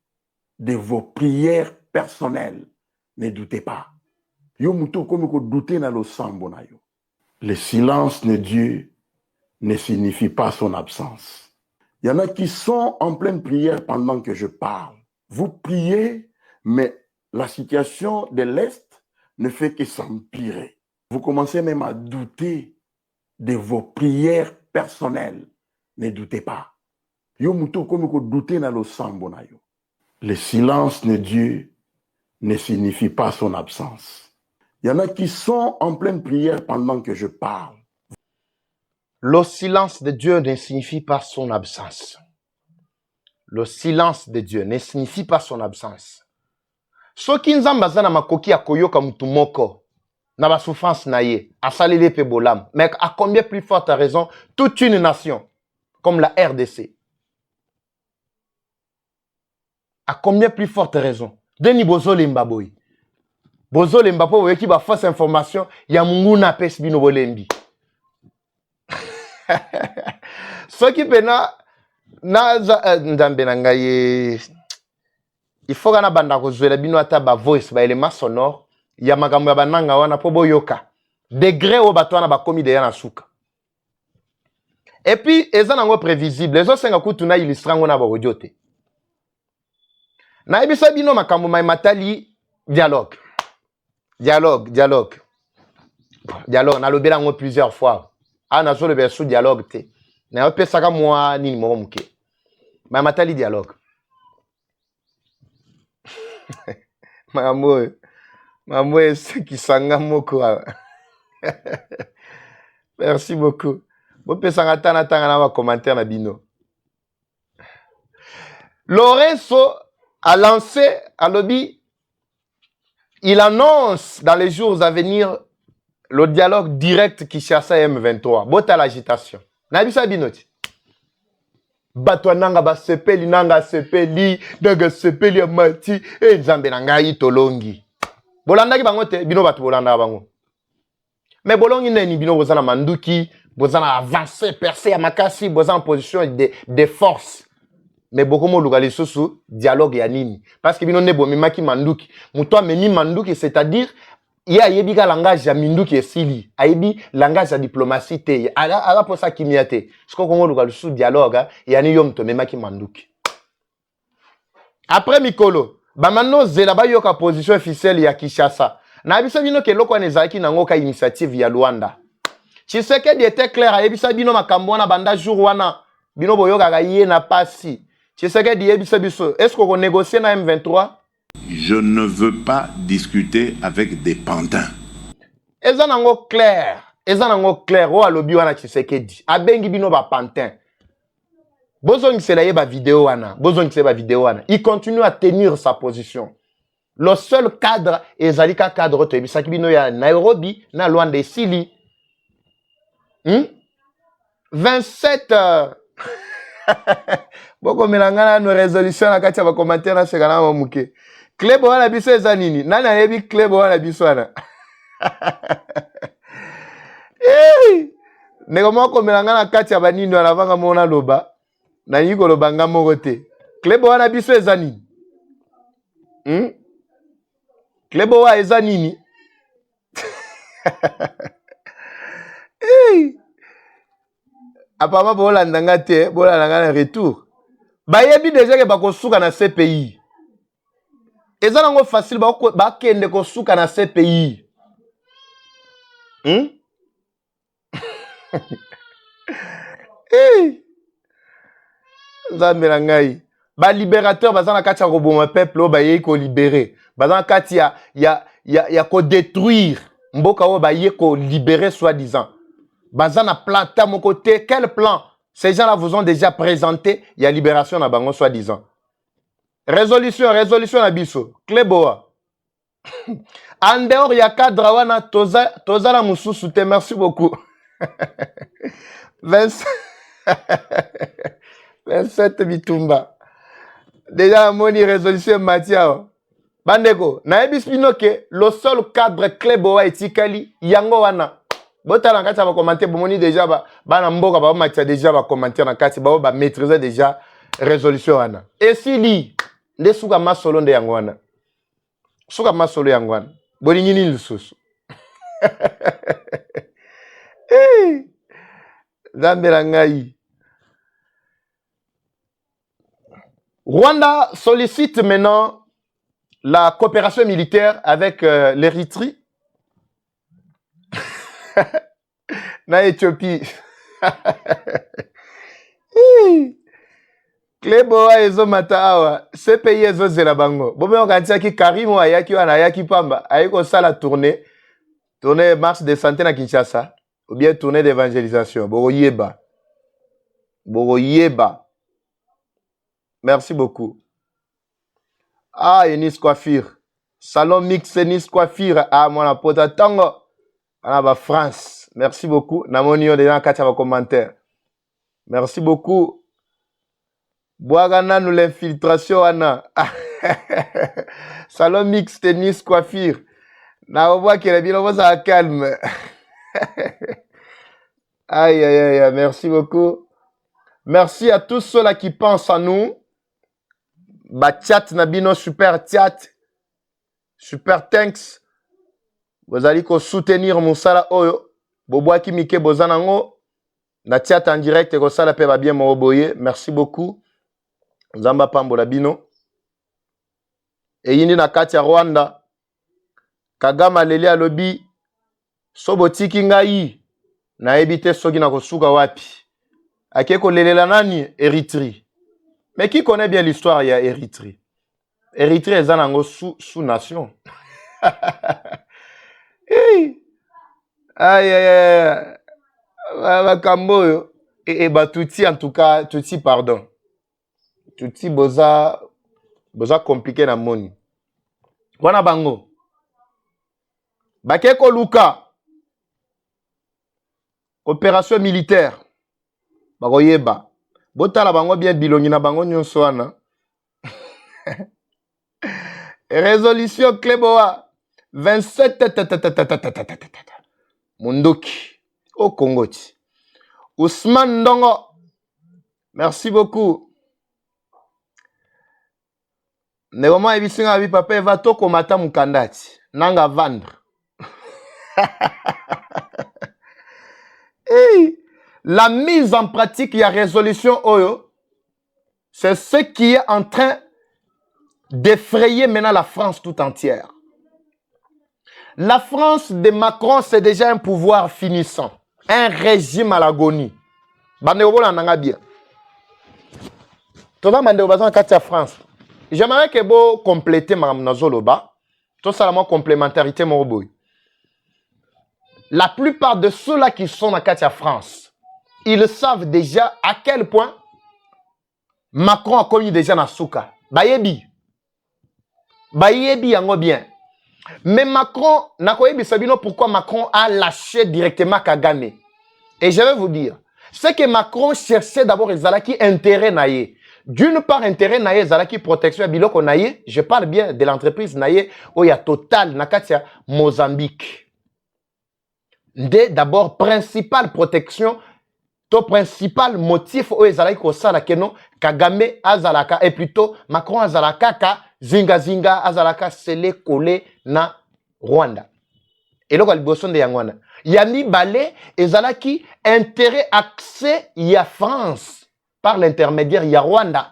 Speaker 6: de vos prières personnelles. Ne doutez pas. Yo muto comme ko douter na lo sambo na yo. Le silence de Dieu ne signifie pas son absence. Il y en a qui sont en pleine prière pendant que je parle. Vous priez, mais la situation de l'Est ne fait que s'empirer. Vous commencez même à douter de vos prières personnelles. Ne doutez pas. Yo muto comme ko douter na lo sambo na yo. Le silence de Dieu ne signifie pas son absence. Il y en a qui sont en pleine prière pendant que je parle.
Speaker 1: Le silence de Dieu ne signifie pas son absence. Le silence de Dieu ne signifie pas son absence. Soki nzamba zana makoki akoyoka mutu moko na ba souffrance na ye, asalele pe bolam, mais à combien plus forte raison toute une nation comme la RDC. À combien plus forte raison Deni bozolemba boy. Bozolemba po weki ba fausse information ya munguna pesi bino bolembi. Soki pena na ndambe na ngai il faut kana banda ko zwela bino ata ba voice ba element sonore ya makambo ya bananga wana po boyoka degré o batwana ba komi de yana suka et puis eza nango prévisible ezo senga kutu na illustrango na ba odiote na ebisa bino makambo mai matali dialogue na lobela ngo plusieurs fois. Ah, na zolo be sous dialogue te. Na yo pesaka moi nini mo muke. Ma matali dialogue. Maman, ce qui sanga moko. Merci beaucoup. Bo pesanga tana na ma commentaire na bino. Lorenzo a lancé à lobby. Il annonce dans les jours à venir le dialogue direct Kinshasa M23. Bota l'agitation. Nabisa binoti. Batwa nanga ba sepeli nanga sepeli daga sepeli amati e nzambe nanga itolongi. Bolanda ki bango te bino batu bolanda bango. Mais bolongi neni bino bozana manduki, bozana avancer, percer à makasi, bozana en position de force. Mais beaucoup mo lugali susu dialogue ya nini parce que bino ne bomimaki manduki. Muto amemi manduki c'est-à-dire il y a un langage de minduki esili, aibi langage de diplomatie te, ala pour ça kimiate. Ce qu'on a le sous dialogue, il y a niom to memaki manduki. Après Mikolo, bamano zelaba yoka position officielle ya Kinshasa. Na bisa bino ke loko nezaki nango ka initiative ya Luanda. Tshisekedi était clair, ayebisa bino makambo na banda jour wana, bino boyoka ka ye na pasi. Tshisekedi yebisa biso, est-ce qu'on négocie na M23?
Speaker 7: Je ne veux pas discuter avec des pantins.
Speaker 1: Ezanango clair, o alobi wana Tshisekedi. Abengi bino ba pantin. Bozong c'est la vidéo wana. Bozong c'est la vidéo wana. Il continue à tenir sa position. Le seul cadre est Zalika cadre te bisaki bino ya Nairobi na Luanda Sili. 27 Boko melangana no résolution na kati ba commentaire na sekana mamuke. Klebo wana biso eza nini? Nani ayebi klebo wana biso wana? Nego moko melangana kati ya banini wana vanga mona loba. Na yiko loba nga moko te. Klebo wana biso eza nini? Klebo wa eza nini? Apparemment bola ndanga te, bola ndanga na retour. Bayebi déjà ke bakosuka na CPI. Eza nango facile ba kende kosuka na CPI. Zambela ngai. Ba libérateur baza na kati ya koboma peuple ba yei ko libérer. Baza na kati ya ko détruire mboka o ba yei ko libérer soi-disant. Baza na plan ta mon côté, quel plan? Ces gens-là vous ont déjà présenté, il y a libération na bango soi-disant. Résolution na biso. Kleboa. En dehors, il y a cadre wana toza la mususu te, merci beaucoup. 27 bitumba. Déjà, moni résolution Mathiao. Bandeko, na ebispino ke le seul cadre Kleboa etikali yango wana. Bota na kati ba commenter bomoni déjà ba na mboka ba matcha déjà ba commenter na kati ba maîtriser déjà résolution wana. Et si li nde suka masolo nde yango wana. Suka masolo yango wana. Bolingi ni lisusu. Zambela ngai. Rwanda sollicite maintenant la coopération militaire avec l'Érythrée. Na Éthiopie. Kleboa ezo matawa, ce pays ezo zela bango. Bobe okantia ki Karim ayaki wana ayaki pamba, ayiko sala tournée marche de santé na Kinshasa, ou bien tournée d'évangélisation. Boroyeba. Merci beaucoup. Ah, Enis Coiffure. Salon mix Enis Coiffure. Ah, mon apôtre Tango. Ah, France. Merci beaucoup. Namonio déjà en quatre commentaires. Merci beaucoup. Boagana nous l'infiltration Anna. Salon mix Enis Coiffure. Na voit qu'il est bien ça calme. Aïe aïe aïe, merci beaucoup. Merci à tous ceux-là qui pensent à nous. Ba chat nabino super chat. Super thanks. Vous allez soutenir Moussala Oyo. Boboa ki mike bozanango. Na chat en direct ko sala pe ba bien mo boye. Merci beaucoup. Nzamba pambola bino. Et yindi na kati ya Rwanda. Kagama leli alobi. Sobotiki ngai. Na ebite soki na kosuka wapi. Akeko lelela nani Érythrée. Mais qui connaît bien l'histoire, il y a Érythrée. Érythrée est une sous-nation. Aïe, aïe, aïe. Et Touti, en tout cas, Touti, pardon. Touti, boza compliqué na moni. Wana bango. Bakeko Luka. Opération militaire. Bagoyeba. Botala bango bien bilongi na bango nyonso wana. Résolution Kleboa 27 Munduki au Congo. Ousmane Ndongo. Merci beaucoup. Negoma ebisinga bi papa eva toko mata mukandati. Nanga vendre. Hey. La mise en pratique, il y a résolution Oyo. C'est ce qui est en train d'effrayer maintenant la France tout entière. La France de Macron, c'est déjà un pouvoir finissant. Un régime à l'agonie. France. J'aimerais que vous complétez Mme Nazoloba. Tout ça, la complémentarité, mon boy. La plupart de ceux-là qui sont dans la France, ils savent déjà à quel point Macron a connu déjà na souka. Bayebi yango bien. Mais Macron, nakoyebi sabino pourquoi Macron a lâché directement Kagame. Et je vais vous dire, c'est que Macron cherchait d'abord ezalaki intérêt naye. D'une part, intérêt naye ezalaki protection ya biloko naye. Je parle bien de l'entreprise naye oya Total nakatia Mozambique. D'abord, principale protection, to principal motif oyo ezalaki kosala keno Kagame azalaka et plutôt Macron azalaka ka zinga azalaka sele kole na Rwanda. Et là, il y a un Yami Balé, ezalaki intérêt accès ya France par l'intermédiaire ya Rwanda.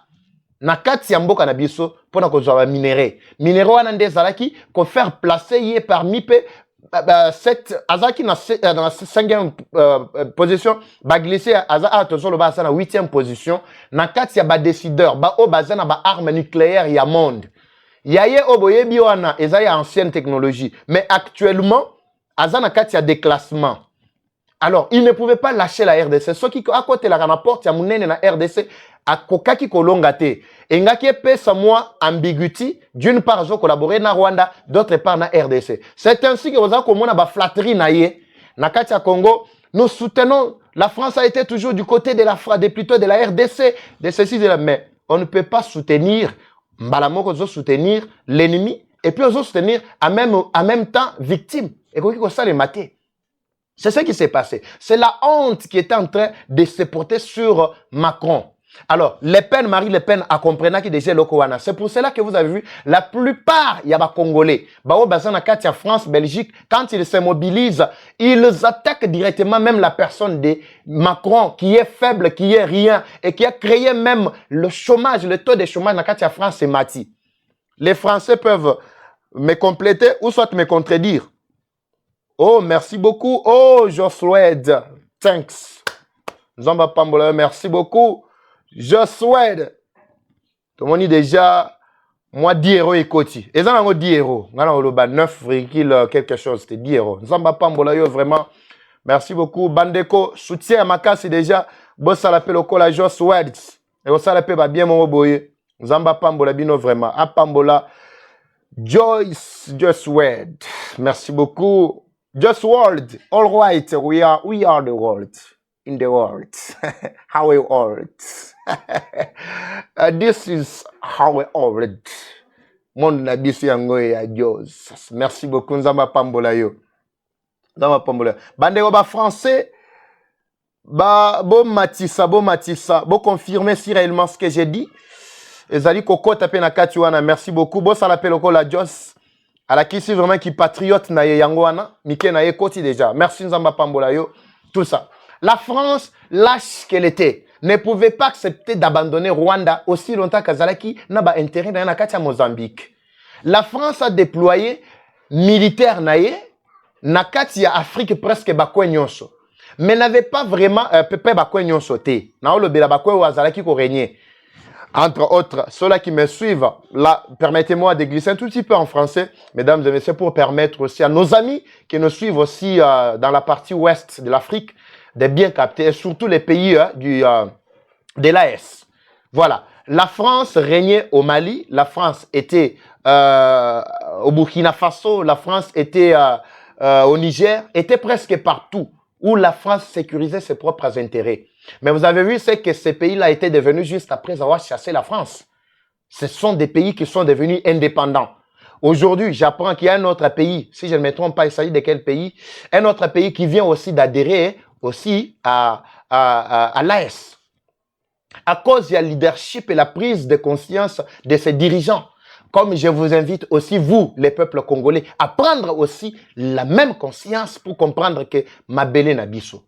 Speaker 1: Na kati ya mboka na biso pour na kozwa minéraux. Minéraux wana nde ezalaki ko faire placer yé parmi pe cette azaki na 5e position ba glisser aza attention le ba na 8e position na kati ya ba décideur ba o bazana ba arme nucléaire ya monde. Yaye oboyebi wana ezali ancienne technologie mais actuellement azana kati ya déclassement. Alors, il ne pouvait pas lâcher la RDC. Ce qui à côté la rapporte ya munene na RDC a kokaki kolongate. Engaki pesa moi ambiguïté d'une part zo collaborer na Rwanda, d'autre part na RDC. C'est ainsi que vous avez comme on a ba flatterie na ye na kati ya Congo. Nous soutenons la France a été toujours du côté de la plutôt de la RDC, de ceci de là, mais on ne peut pas soutenir Mbalamoko zo soutenir l'ennemi et puis on zo soutenir en même temps victime. Et quoi ça les mater. C'est ce qui s'est passé. C'est la honte qui était en train de se porter sur Macron. Alors, Le Pen, Marie Le Pen a compris que déjà Lokowana. C'est pour cela que vous avez vu, la plupart, il y a des Congolais. Bao Bazana Katia, France, Belgique, quand ils se mobilisent, ils attaquent directement même la personne de Macron, qui est faible, qui est rien, et qui a créé même le chômage, le taux de chômage dans Katia, France et Mati. Les Français peuvent me compléter ou soit me contredire. Oh, merci beaucoup. Oh, Josued. Thanks. Zamba Pambola, merci beaucoup. Josued. Tout le monde dit déjà, moi, 10 euros et koti. Et ça, on a 10 euros. On a 9, quelque chose. C'était 10 euros. Zamba Pambola, vraiment. Merci beaucoup. Bandeko, soutien à ma casse déjà. Bossa l'appelle au col à Josued. Et ça l'appelle bien mon boye. Zamba Pambola, bino vraiment. A Pambola. Joyce, Josued. Merci beaucoup. Just world, all right. We are the world, in the world. How we world. This is how we world. Monde na biso yango ya Dios. Merci beaucoup Nzamba Pambola yo. Nzamba Pambola. Bandeko ba français bo matissa, bo confirmer si réellement ce que j'ai dit. Ezali koko tapé na kati wana. Merci beaucoup. Bo ça l'appelle au la Dios. À la qui vraiment qui patriote na yangoana, Mike na koti déjà. Merci Nzamba Pambola yo, tout ça. La France, lâche qu'elle était, ne pouvait pas accepter d'abandonner Rwanda aussi longtemps qu'Azalaki n'a pas intérêt dans la Katia Mozambique. La France a déployé militaire naye na Katia Afrique presque bakwe nyonso. Mais n'avait pas vraiment pepe bakwe nyonso te. Na le bela bakwe ou Azalaki ko régner. Entre autres, ceux-là qui me suivent, là, permettez-moi de glisser un tout petit peu en français, mesdames et messieurs, pour permettre aussi à nos amis qui nous suivent aussi dans la partie ouest de l'Afrique de bien capter, et surtout les pays de l'AS. Voilà. La France régnait au Mali, la France était au Burkina Faso, la France était au Niger, était presque partout où la France sécurisait ses propres intérêts. Mais vous avez vu, c'est que ces pays-là étaient devenus juste après avoir chassé la France. Ce sont des pays qui sont devenus indépendants. Aujourd'hui, j'apprends qu'il y a un autre pays, si je ne me trompe pas, il s'agit de quel pays? Un autre pays qui vient aussi d'adhérer aussi à l'AS. À cause du leadership et la prise de conscience de ses dirigeants. Comme je vous invite aussi, vous, les peuples congolais, à prendre aussi la même conscience pour comprendre que Mabele Nabiso.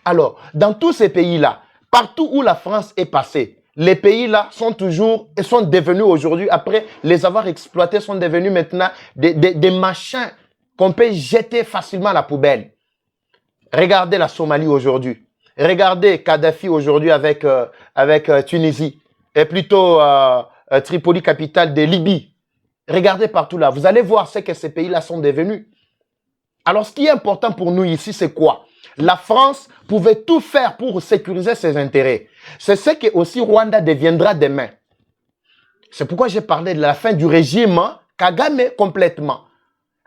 Speaker 1: Alors, dans tous ces pays-là, partout où la France est passée, les pays-là sont devenus aujourd'hui, après les avoir exploités, sont devenus maintenant des machins qu'on peut jeter facilement à la poubelle. Regardez la Somalie aujourd'hui. Regardez Kadhafi aujourd'hui avec Tunisie. Et plutôt Tripoli, capitale de Libye. Regardez partout là. Vous allez voir ce que ces pays-là sont devenus. Alors, ce qui est important pour nous ici, c'est quoi? la France pouvait tout faire pour sécuriser ses intérêts. C'est ce que aussi Rwanda deviendra demain. C'est pourquoi j'ai parlé de la fin du régime Kagame complètement.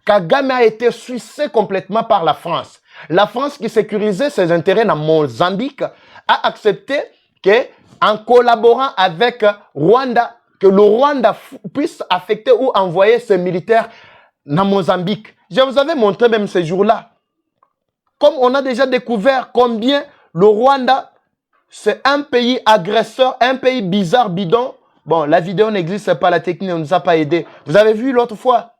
Speaker 1: Kagame a été sucé complètement par la France. La France qui sécurisait ses intérêts dans Mozambique a accepté que, en collaborant avec Rwanda, que le Rwanda puisse affecter ou envoyer ses militaires dans Mozambique. Je vous avais montré même ces jours-là. Comme on a déjà découvert combien le Rwanda, c'est un pays agresseur, un pays bizarre, bidon. Bon, la vidéo n'existe pas, la technique ne nous a pas aidé. Vous avez vu l'autre fois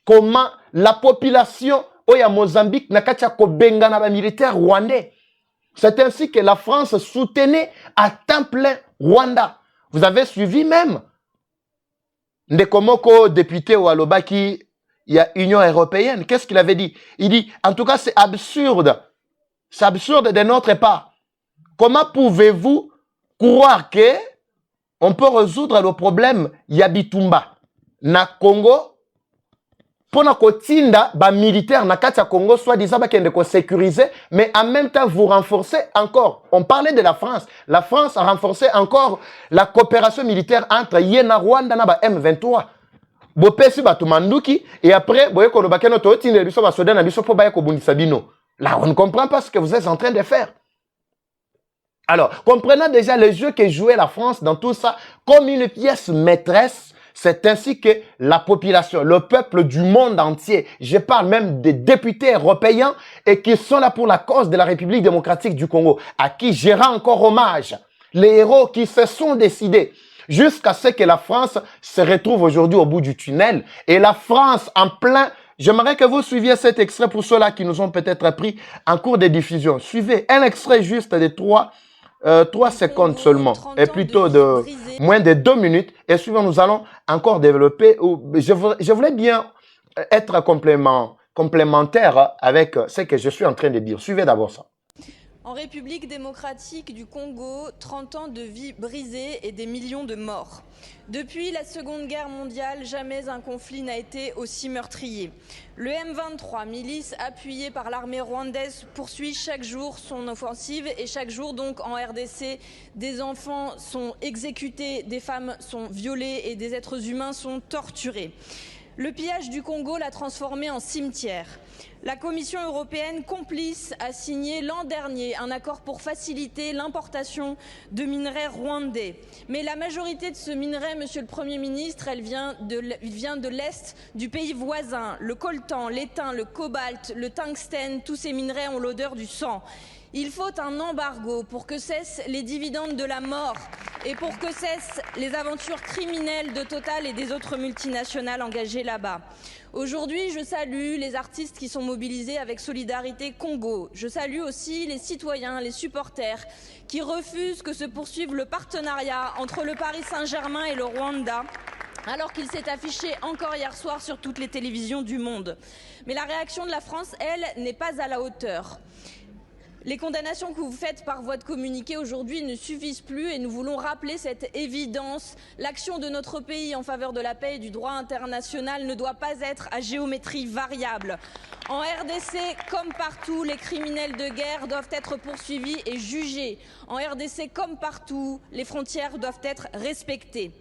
Speaker 1: comment la population à Mozambique n'a qu'à kobenga na militaire rwandais. C'est ainsi que la France soutenait à temps plein Rwanda. Vous avez suivi même Ndekomoko, député au Alobaki, il y a Union européenne. Qu'est-ce qu'il avait dit? Il dit, en tout cas, c'est absurde. C'est absurde de notre part. Comment pouvez-vous croire que on peut résoudre le problème Yabitumba na Congo pour na kotinda ba militaire na kati ya Congo soit disant ba kende ko sécuriser, mais en même temps vous renforcez encore. On parlait de la France. La France a renforcé encore la coopération militaire entre Yena Rwanda na ba M23. Bopesi ba tumanduki et après boye ko lobake no to tinde biso ba soda na biso po ba ko bundisa bino. Là on ne comprend pas ce que vous êtes en train de faire. Alors, comprenant déjà les jeux que jouait la France dans tout ça comme une pièce maîtresse. C'est ainsi que la population, le peuple du monde entier, je parle même des députés européens et qui sont là pour la cause de la République démocratique du Congo, à qui je rends encore hommage. Les héros qui se sont décidés jusqu'à ce que la France se retrouve aujourd'hui au bout du tunnel. Et la France en plein... J'aimerais que vous suiviez cet extrait pour ceux-là qui nous ont peut-être pris en cours de diffusion. Suivez un extrait juste de 3 secondes seulement, et plutôt de moins de 2 minutes. Et suivant, nous allons encore développer. Je voulais bien être complémentaire avec ce que je suis en train de dire. Suivez d'abord ça.
Speaker 2: En République démocratique du Congo, 30 ans de vies brisées et des millions de morts. Depuis la Seconde Guerre mondiale, jamais un conflit n'a été aussi meurtrier. Le M23, milice appuyée par l'armée rwandaise, poursuit chaque jour son offensive et chaque jour donc en RDC, des enfants sont exécutés, des femmes sont violées et des êtres humains sont torturés. Le pillage du Congo l'a transformé en cimetière. La Commission européenne, complice, a signé l'an dernier un accord pour faciliter l'importation de minerais rwandais. Mais la majorité de ce minerai, Monsieur le Premier ministre, elle vient de l'Est du pays voisin. Le coltan, l'étain, le cobalt, le tungstène, tous ces minerais ont l'odeur du sang. Il faut un embargo pour que cessent les dividendes de la mort et pour que cessent les aventures criminelles de Total et des autres multinationales engagées là-bas. Aujourd'hui, je salue les artistes qui sont mobilisés avec Solidarité Congo. Je salue aussi les citoyens, les supporters qui refusent que se poursuive le partenariat entre le Paris Saint-Germain et le Rwanda, alors qu'il s'est affiché encore hier soir sur toutes les télévisions du monde. Mais la réaction de la France, elle, n'est pas à la hauteur. Les condamnations que vous faites par voie de communiqué aujourd'hui ne suffisent plus et nous voulons rappeler cette évidence. L'action de notre pays en faveur de la paix et du droit international ne doit pas être à géométrie variable. En RDC, comme partout, les criminels de guerre doivent être poursuivis et jugés. En RDC, comme partout, les frontières doivent être respectées.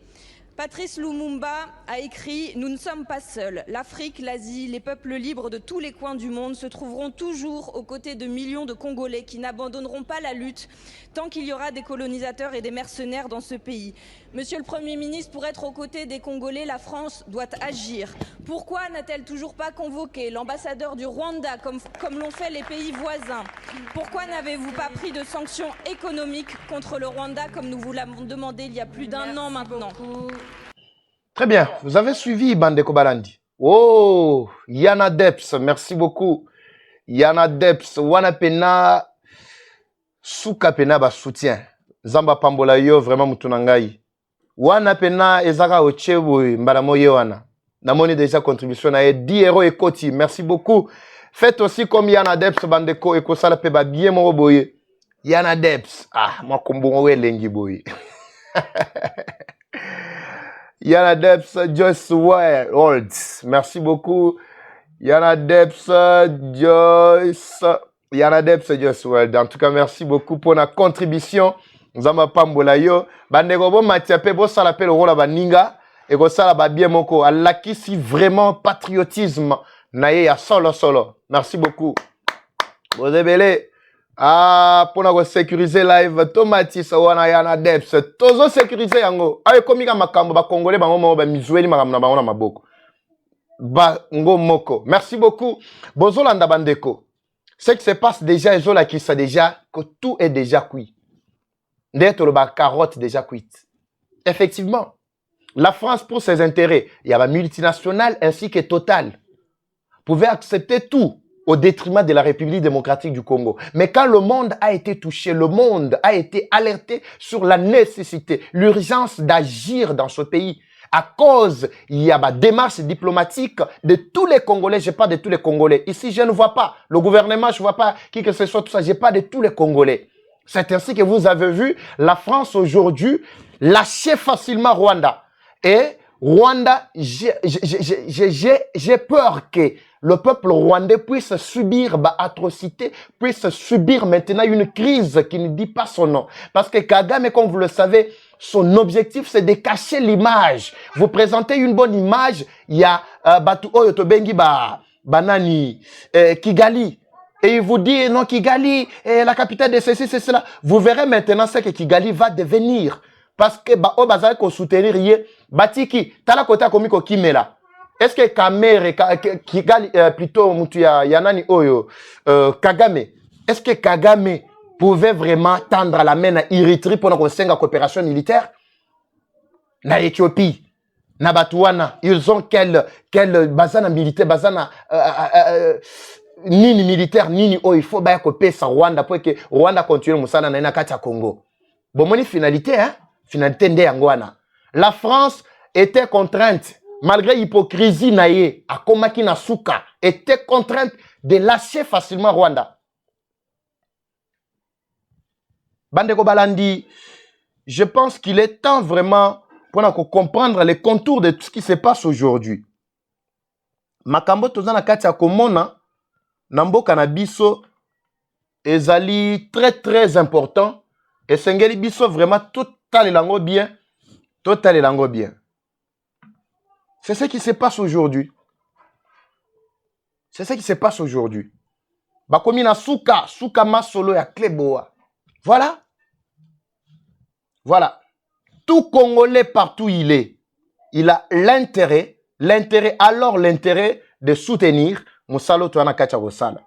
Speaker 2: Patrice Lumumba a écrit « Nous ne sommes pas seuls. L'Afrique, l'Asie, les peuples libres de tous les coins du monde se trouveront toujours aux côtés de millions de Congolais qui n'abandonneront pas la lutte tant qu'il y aura des colonisateurs et des mercenaires dans ce pays. » Monsieur le Premier ministre, pour être aux côtés des Congolais, la France doit agir. Pourquoi n'a-t-elle toujours pas convoqué l'ambassadeur du Rwanda comme l'ont fait les pays voisins? Pourquoi n'avez-vous pas pris de sanctions économiques contre le Rwanda comme nous vous l'avons demandé il y a plus d'1 an maintenant?
Speaker 1: Très bien, vous avez suivi Bandeko Balandi. Oh, Yana Deps, merci beaucoup. Yana Deps, wana pena, suka pena ba soutien. Zamba pambola yo, vraiment mutunangai. Wana pena, ezaka ochebo, mbaramo ye wana. Namoni déjà contribution na 10 euros et koti, merci beaucoup. Faites aussi comme Yana Deps, Bandeko, et kosala pe ba bien mo boye. Yana Deps, ah, moi kombongo we lengi boye. Yana Deps, Joyce World. Merci beaucoup. Yana Deps, Joyce Yana Debs Just World. En tout cas, merci beaucoup pour la contribution. Nous avons pambola yo. Bandego bo matiape bo salape le rôle baninga. Et go sala ba bien moko. Alaki si vraiment patriotisme. Naye ya solo solo. Merci beaucoup. Bozebele. Ah, pour nous sécuriser live, Tomati Sawana Yana Debs. Tozo sécuriser yango. Ayo komika makambo ba congolais ba momo ba mizueli makambo na bango na maboko. Ba ngo moko. Merci beaucoup. Bozolanda bandeko. Ce qui se passe déjà, Ezola qui sait déjà que tout est déjà cuit. D'être le carotte déjà cuite. Effectivement, la France, pour ses intérêts, il y a la multinationale ainsi que Total, pouvait accepter tout au détriment de la République démocratique du Congo. Mais quand le monde a été touché, le monde a été alerté sur la nécessité, l'urgence d'agir dans ce pays, à cause, il y a des démarches diplomatiques de tous les Congolais. Je parle de tous les Congolais. Ici, je ne vois pas le gouvernement, je ne vois pas qui que ce soit, tout ça. Je parle de tous les Congolais. C'est ainsi que vous avez vu la France aujourd'hui lâcher facilement Rwanda. Et Rwanda, j'ai peur que le peuple rwandais puisse subir atrocité, puisse subir maintenant une crise qui ne dit pas son nom. Parce que Kagame, comme vous le savez, son objectif, c'est de cacher l'image. Vous présentez une bonne image, il y a Batu Oyotobengi Banani, Kigali. Et il vous dit, non, Kigali est la capitale de ceci, c'est cela. Vous verrez maintenant ce que Kigali va devenir. Parce que Bazar ko soutenir yé, Batiki, tala kota komiko kimela. Est-ce que Kamere, Kigali, plutôt Mutuya, Yanani Oyo, Kagame, est-ce que Kagame pouvait vraiment tendre la main à Eritrea pour une coopération militaire? Na Éthiopie, na Batouana, ils ont quel bazana militaire, bazana nini militaire, nini il faut bien copier ça Rwanda pour que Rwanda continue musana na inakata Congo. Bon, moni finalité, hein? Finalité nde yangwana. La France était contrainte, malgré l'hypocrisie naïe, à Komaki Nasuka, était contrainte de lâcher facilement Rwanda. Bandeko Balandi, je pense qu'il est temps vraiment pour comprendre les contours de tout ce qui se passe aujourd'hui. Makambo tozana kati ya komona na mboka na biso ezali très important et sengeli biso vraiment tout talelango bien, tout talelango bien. C'est ce qui se passe aujourd'hui. C'est ce qui se passe aujourd'hui. Bakomi na suka masolo ya kleboa. Voilà. Voilà. Tout Congolais partout il est, il a l'intérêt de soutenir Moussalo Touana Kachagosala.